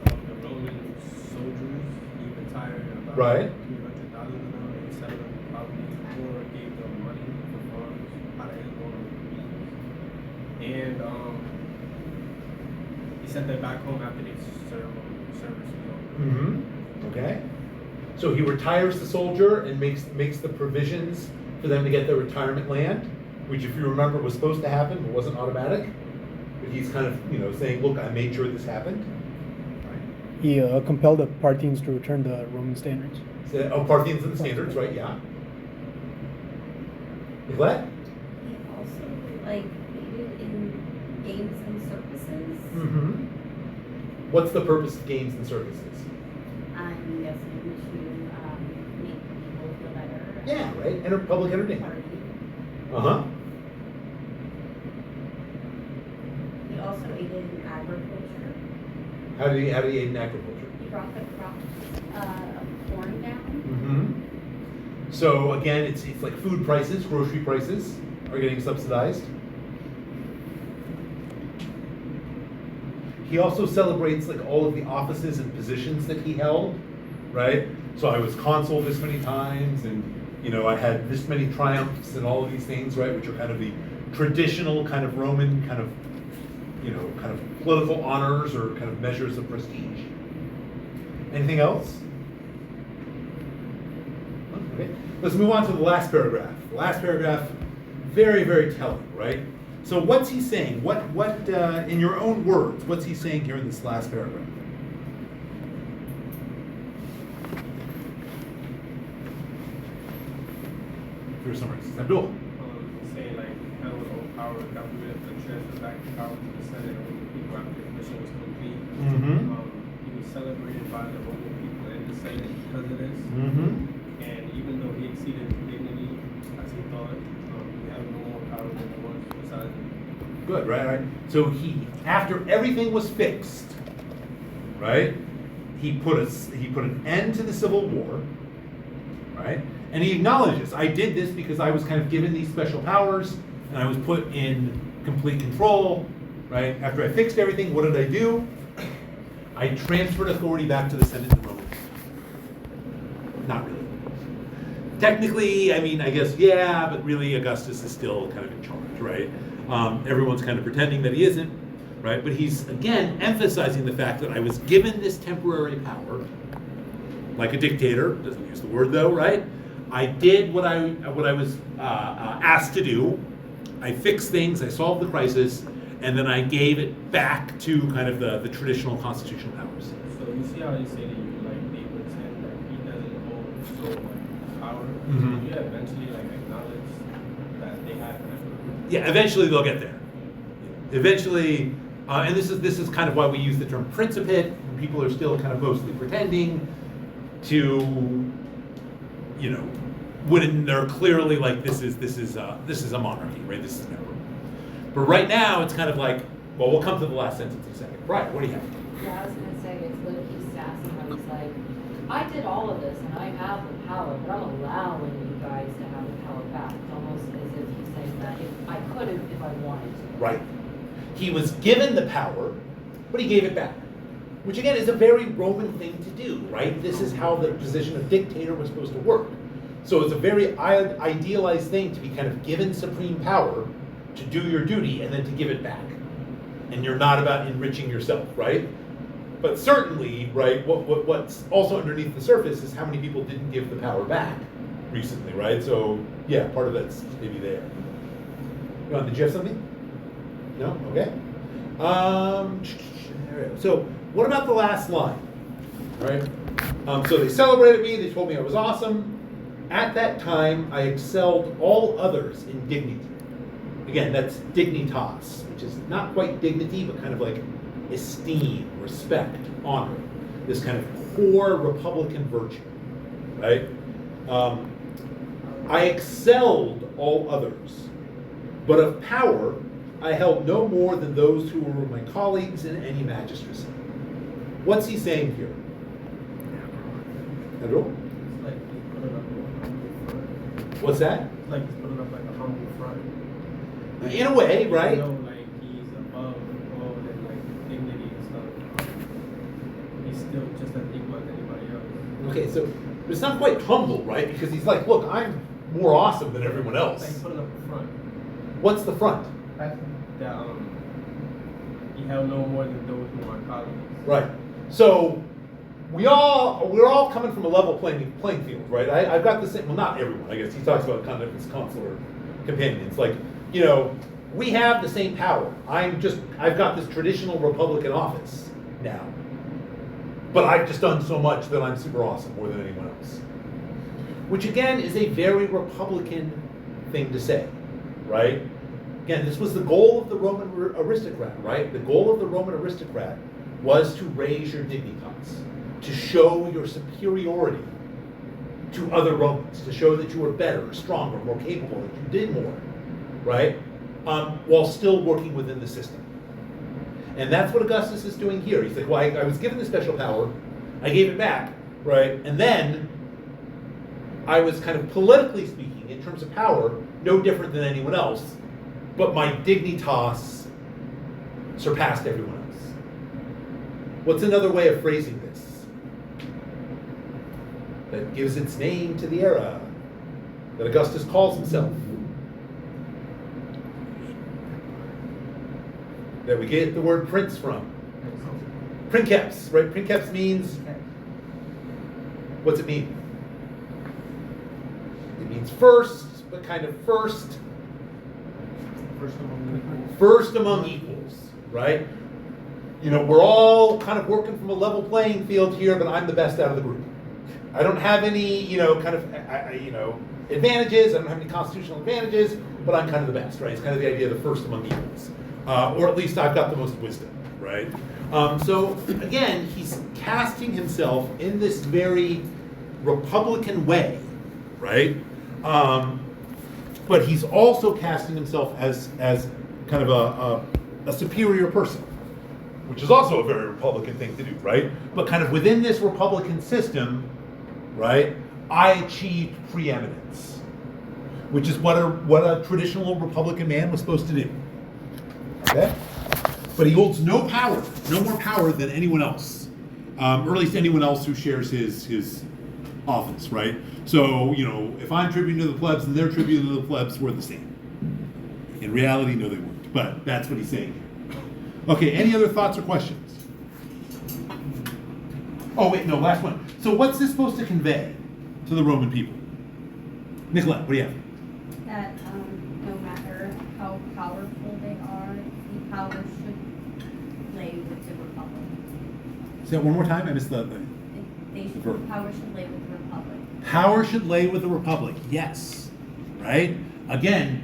The Roman soldiers, he retired about Right. 300,000 of them and set them probably or gave them money for funds out of his own means. And he sent them back home after they service was over. Mm-hmm. Okay. So he retires the soldier and makes the provisions for them to get their retirement land, which, if you remember, was supposed to happen but wasn't automatic. But he's kind of saying, look, I made sure this happened. Right. He compelled the Parthians to return to Roman standards. So, Parthians and the standards, right? Yeah. What? He also aided in games and circuses. Mm-hmm. What's the purpose of games and circuses? I'm guessing to make people feel better. Yeah, right. Public entertainment. Party. Uh-huh. He also aided in agriculture. How did he aid in agriculture? He brought the crops of corn down. Mm-hmm. So again, it's like food prices, grocery prices are getting subsidized. He also celebrates like all of the offices and positions that he held, right? So I was consul this many times, and I had this many triumphs and all of these things, right? Which are kind of the traditional kind of Roman kind of political honors or kind of measures of prestige. Anything else? Okay. Let's move on to the last paragraph. The last paragraph, very, very telling, right? So what's he saying? What in your own words, what's he saying here in this last paragraph? For summary, Abdul. Saying like kind of overpower the government and transfer back the power to the Senate when the people after the mission was complete. Mm-hmm. He was celebrated by the Roman people and the Senate because of this. Mm-hmm. And even though he exceeded his dignity, as he thought, he had no more power than the ones beside him. Good, right. So he, after everything was fixed, right? He put an end to the Civil War, right? And he acknowledges, I did this because I was kind of given these special powers, and I was put in complete control, right? After I fixed everything, what did I do? I transferred authority back to the Senate and Romans. Not really. Technically, I mean, I guess, yeah, but really Augustus is still kind of in charge, right? Everyone's kind of pretending that he isn't, right? But he's, again, emphasizing the fact that I was given this temporary power, like a dictator, doesn't use the word though, right? I did what I was asked to do. I fixed things, I solved the crisis, and then I gave it back to kind of the traditional constitutional powers. So you see how you say that you like they pretend that he doesn't hold so much power. Mhm. You eventually like acknowledge that they have that. Yeah, eventually they'll get there. Eventually, and this is kind of why we use the term principate. People are still kind of mostly pretending to, you know, when they're clearly like this is a monarchy, right? This is an emperor. But right now, it's kind of like, well, we'll come to the last sentence in a second. Right? What do you have? Yeah, I was gonna say, it's low-key sassy how he's like, I did all of this and I have the power, but I'm allowing you guys to have the power back. It's almost as if he's saying that if I could have, if I wanted to. Right. He was given the power, but he gave it back. Which again is a very Roman thing to do, right? This is how the position of dictator was supposed to work. So it's a very idealized thing to be kind of given supreme power to do your duty and then to give it back. And you're not about enriching yourself, right? But certainly, right, what's also underneath the surface is how many people didn't give the power back recently, right? So yeah, part of that's maybe there. Did you have something? No? Okay. So what about the last line? Right? So they celebrated me, they told me I was awesome. At that time, I excelled all others in dignity. Again, that's dignitas, which is not quite dignity, but kind of like esteem, respect, honor. This kind of core Republican virtue, right? I excelled all others, but of power, I held no more than those who were my colleagues in any magistracy. What's he saying here? Andrew? It's like he's putting up a humble front. What's that? It's like he's putting up like a humble front. In a way, right? You know, like he's above the world and like dignity and stuff. He's still just as equal as anybody else. Okay, so it's not quite humble, right? Because he's like, look, I'm more awesome than everyone Like else. he's putting up a front. What's the front? That he held no more than those who are colleagues. Right. So we're all coming from a level playing field, right? I've got the same. Well, not everyone. I guess he talks about kind of his consular companions. Like, you know, we have the same power. I've got this traditional Republican office now, but I've just done so much that I'm super awesome more than anyone else. Which again is a very Republican thing to say, right? Again, this was the goal of the Roman aristocrat, right? The goal of the Roman aristocrat was to raise your dignitas, to show your superiority to other Romans, to show that you were better, stronger, more capable, that you did more, right? While still working within the system. And that's what Augustus is doing here. He's like, well, I was given this special power, I gave it back, right? And then I was kind of politically speaking, in terms of power, no different than anyone else, but my dignitas surpassed everyone else. What's another way of phrasing this that gives its name to the era that Augustus calls himself? That we get the word prince from. Princeps, right? Princeps means What's it mean? It means first, but kind of first among equals, right? You know, we're all kind of working from a level playing field here, but I'm the best out of the group. I don't have any, you know, kind of, advantages. I don't have any constitutional advantages, but I'm kind of the best, right? It's kind of the idea of the first among equals. Or at least I've got the most wisdom, right? So again, he's casting himself in this very Republican way, right? But he's also casting himself as kind of a superior person, which is also a very Republican thing to do, right? But kind of within this Republican system, right, I achieved preeminence, which is what a traditional Republican man was supposed to do. Okay? But he holds no power, no more power than anyone else, or at least anyone else who shares his office, right? So, you know, if I'm tributing to the plebs and they're tributing to the plebs, we're the same. In reality, no, they weren't. But that's what he's saying here. Okay, any other thoughts or questions? Oh, wait, no, last one. So what's this supposed to convey to the Roman people? Nicolette, what do you have? That no matter how powerful they are, the power should lay with the Republic. Say that one more time. I missed the Power should lay with the Republic. Power should lay with the Republic. Yes. Right? Again,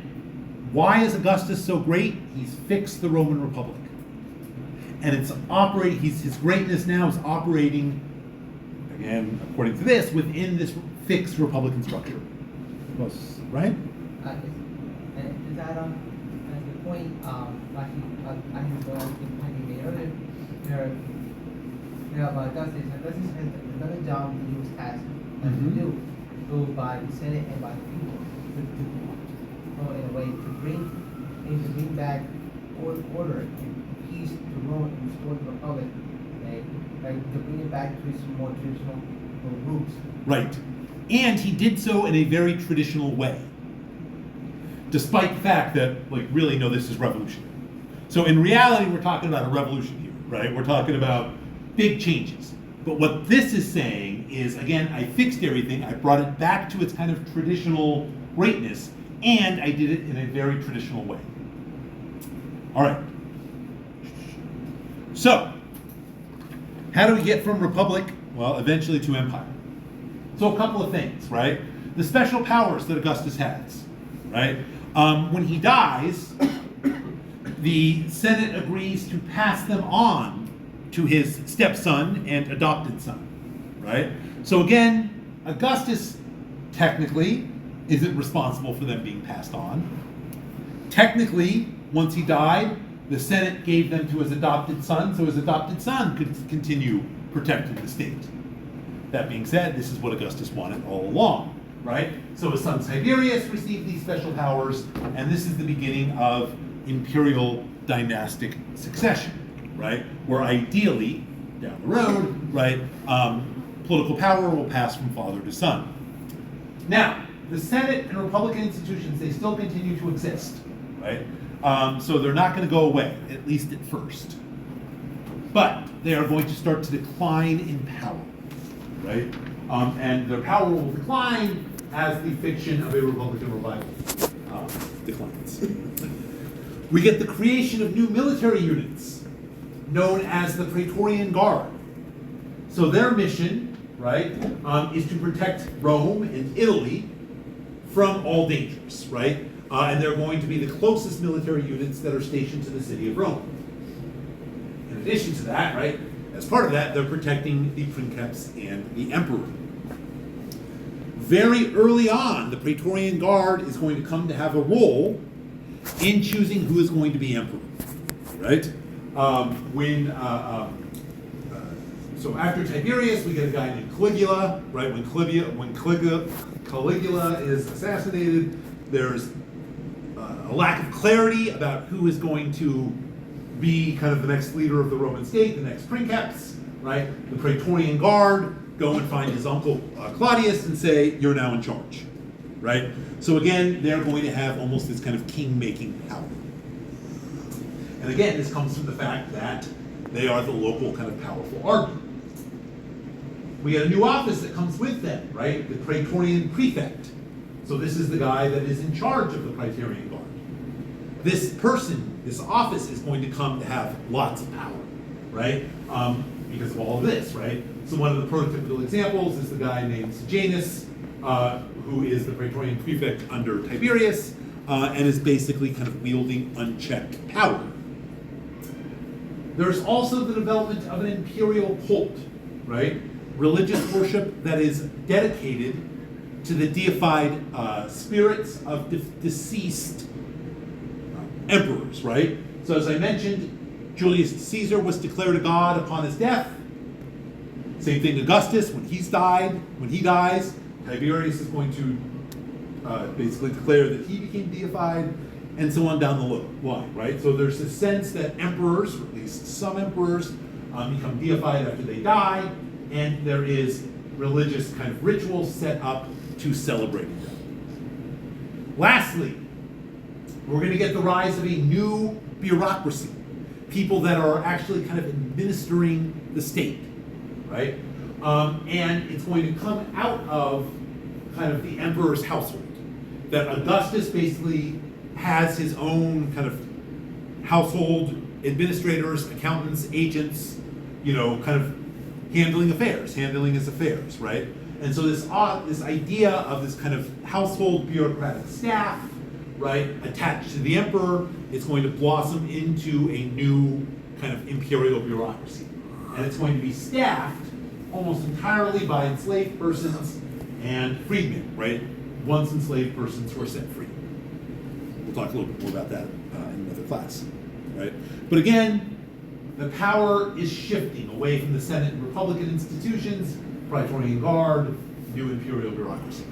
why is Augustus so great? He's fixed the Roman Republic. And it's operating, his greatness now is operating, again, according to this, within this fixed Republican structure. Right? Is that the point? Like I think the point you made earlier. We have Augustus. Augustus has another job he was tasked to do, so by the Senate and by the people, in a way to bring back order and peace to Rome and restore the Republic, like to bring it back to its more traditional roots. Right. And he did so in a very traditional way, despite the fact that, like, really, no, this is revolutionary. So in reality, we're talking about a revolution here, right? We're talking about big changes. But what this is saying is, again, I fixed everything, I brought it back to its kind of traditional greatness, and I did it in a very traditional way. All right. So, how do we get from republic, well, eventually to empire? So a couple of things, right? The special powers that Augustus has, right? When he dies, the Senate agrees to pass them on to his stepson and adopted son, right? So again, Augustus technically isn't responsible for them being passed on. Technically, once he died, the Senate gave them to his adopted son, so his adopted son could continue protecting the state. That being said, this is what Augustus wanted all along, right? So his son Tiberius received these special powers, and this is the beginning of imperial dynastic succession, right? Where ideally, down the road, right, political power will pass from father to son. Now, the Senate and Republican institutions, they still continue to exist, right? So they're not going to go away, at least at first. But they are going to start to decline in power, right? And their power will decline as the fiction of a Republican revival declines. We get the creation of new military units known as the Praetorian Guard. So their mission, right, is to protect Rome and Italy from all dangers, right? And they're going to be the closest military units that are stationed to the city of Rome. In addition to that, right, as part of that, they're protecting the princeps and the emperor. Very early on, the Praetorian Guard is going to come to have a role in choosing who is going to be emperor, right? So after Tiberius, we get a guy named Caligula, right? When Caligula is assassinated, there's a lack of clarity about who is going to be kind of the next leader of the Roman state, the next princeps, right? The Praetorian Guard go and find his uncle Claudius and say, you're now in charge, right? So again, they're going to have almost this kind of king-making power. And again, this comes from the fact that they are the local kind of powerful army. We get a new office that comes with them, right? The Praetorian Prefect. So this is the guy that is in charge of the Praetorian Guard. This person, this office is going to come to have lots of power, right? Because of all of this, right? So one of the prototypical examples is the guy named Sejanus, who is the Praetorian Prefect under Tiberius, and is basically kind of wielding unchecked power. There's also the development of an imperial cult, right? Religious worship that is dedicated to the deified spirits of deceased emperors, right? So as I mentioned, Julius Caesar was declared a god upon his death. Same thing Augustus, when he dies, Tiberius is going to basically declare that he became deified, and so on down the line, right? So there's a sense that emperors, or at least some emperors, become deified after they die, and there is religious kind of rituals set up to celebrate them. Lastly, we're going to get the rise of a new bureaucracy, people that are actually kind of administering the state, right? And it's going to come out of kind of the emperor's household. That Augustus basically has his own kind of household administrators, accountants, agents, kind of handling his affairs, right? And so this idea of this kind of household bureaucratic staff, right, attached to the emperor, is going to blossom into a new kind of imperial bureaucracy. And it's going to be staffed almost entirely by enslaved persons and freedmen, right? Once enslaved persons who are set free. We'll talk a little bit more about that in another class, right? But again, the power is shifting away from the Senate and Republican institutions, Praetorian Guard, new imperial bureaucracy.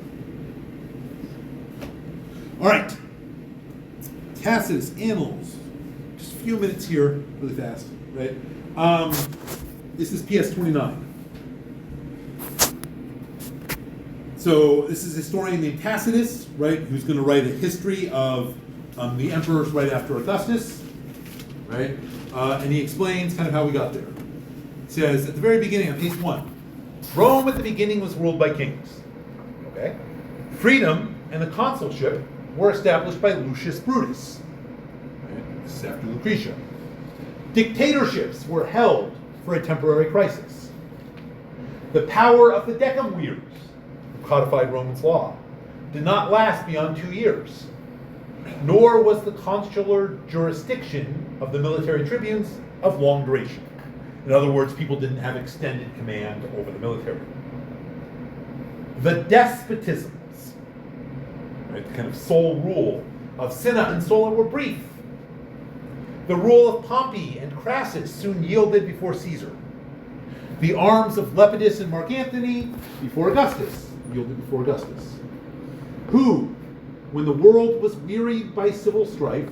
All right. Tacitus, Annals. Just a few minutes here, really fast, right? This is PS 29. So this is a historian named Tacitus, right, who's going to write a history of the emperors right after Augustus, right? And he explains kind of how we got there. It says, at the very beginning of page 1, Rome at the beginning was ruled by kings. Okay? Freedom and the consulship were established by Lucius Brutus. Right? This is after Lucretia. Dictatorships were held for a temporary crisis. The power of the decemvirs, who codified Roman law, did not last beyond 2 years. Nor was the consular jurisdiction of the military tribunes of long duration. In other words, people didn't have extended command over the military. The despotisms, right, the kind of sole rule of Cinna and Sulla were brief. The rule of Pompey and Crassus soon yielded before Caesar. The arms of Lepidus and Mark Antony before Augustus yielded before Augustus, who, when the world was wearied by civil strife,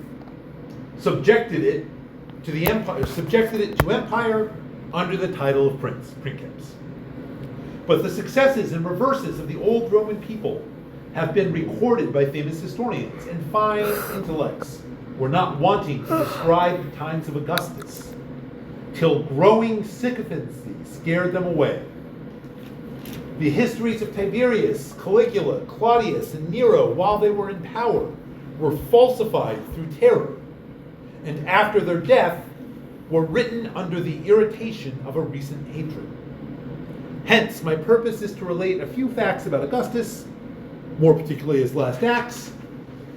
subjected it to empire under the title of princeps. But the successes and reverses of the old Roman people have been recorded by famous historians, and fine intellects were not wanting to describe the times of Augustus, till growing sycophancy scared them away. The histories of Tiberius, Caligula, Claudius, and Nero, while they were in power, were falsified through terror, and after their death, were written under the irritation of a recent hatred. Hence, my purpose is to relate a few facts about Augustus, more particularly his last acts,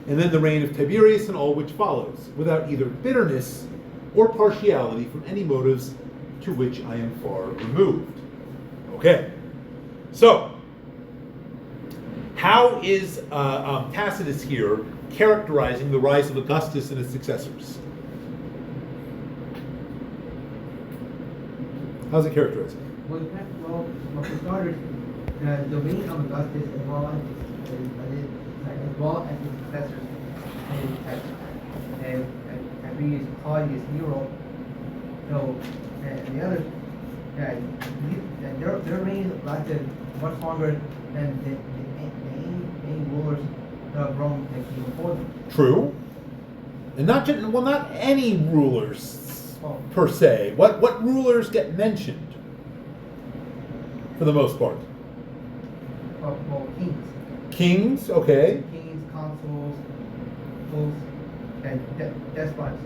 and then the reign of Tiberius and all which follows, without either bitterness or partiality from any motives to which I am far removed. Okay, so how is Tacitus here characterizing the rise of Augustus and his successors? How's it characterized? Well, for starters, the reign of Augustus as well as his successors and Tiberius, Claudius, Nero, so and the others, their reign lasted much longer than any rulers of Rome that came before them. True. And not any rulers per se. What rulers get mentioned for the most part. Well, kings. Kings, okay. Kings, consuls, fools, and despots.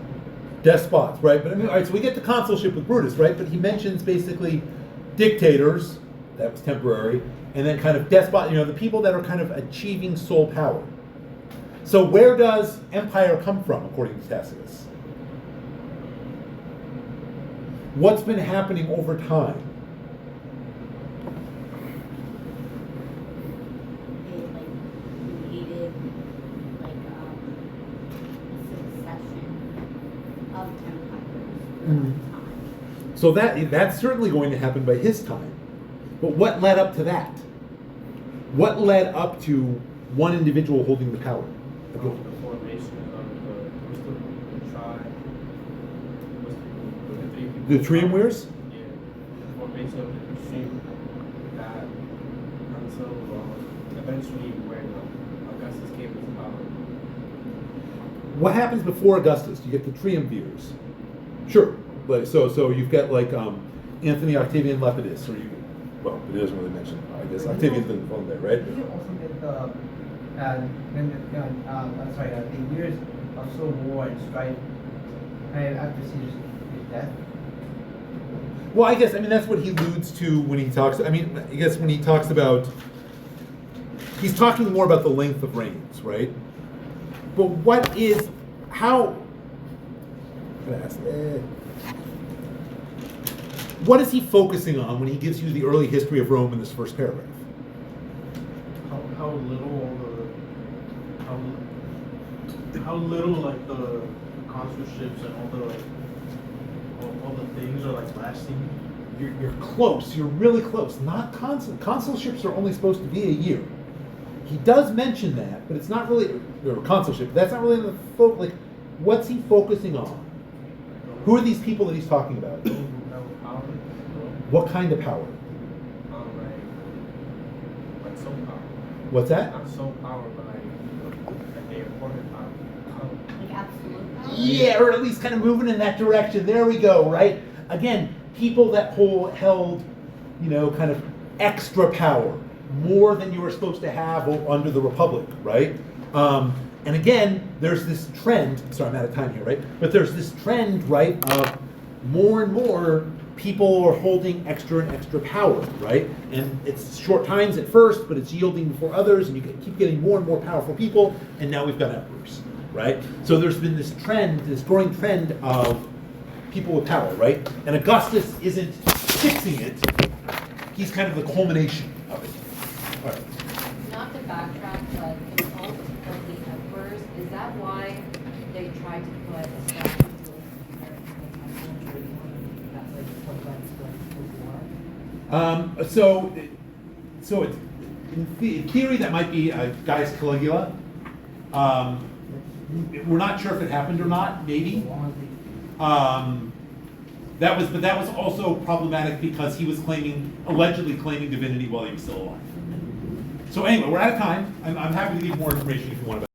Despots, right? But I mean, all right, so we get the consulship with Brutus, right? But he mentions basically dictators, that was temporary, and then kind of despot, the people that are kind of achieving sole power. So where does empire come from, according to Tacitus? What's been happening over time? They like created like succession of empires over time. So that's certainly going to happen by his time. But what led up to that? What led up to one individual holding the power? The formation of the tribe. What's the three people? The triumvirs? Yeah, the formation of the tribe that until eventually when Augustus came to power. What happens before Augustus? You get the triumvirs. Sure. Like so you've got like Anthony Octavian Lepidus, or it doesn't really mention. I guess Octavian's been on there, right? Did you also get the the years of civil war and strife after Caesar's death? Well, I guess that's what he alludes to when he talks. I guess when he talks about, he's talking more about the length of reigns, right? But what is he focusing on when he gives you the early history of Rome in this first paragraph? How little like the consulships and all the things are like lasting. You're close. You're really close. Not consulships are only supposed to be a year. He does mention that, but it's not really or consulship. That's not really the like. What's he focusing on? Who are these people that he's talking about? Power. What kind of power? Like soul power. What's that? Not soul power, but like the important power. Like absolute power. Yeah, or at least kind of moving in that direction. There we go, right? Again, people that held, kind of extra power, more than you were supposed to have under the Republic, right? And again, there's this trend, sorry, I'm out of time here, right? But there's this trend, right, of more and more people are holding extra and extra power, right? And it's short times at first, but it's yielding before others, and you keep getting more and more powerful people, and now we've got emperors, right? So there's been this trend, this growing trend of people with power, right? And Augustus isn't fixing it, he's kind of the culmination of it. All right. Not to backtrack, but the cult of the emperors, is that why they tried to put a statue of American Temple in Jerusalem? That's like what led to the war? So it's, in theory that might be Gaius Caligula. We're not sure if it happened or not. Maybe. That was also problematic because he was allegedly claiming divinity while he was still alive. So anyway, we're out of time. I'm happy to give more information if you want about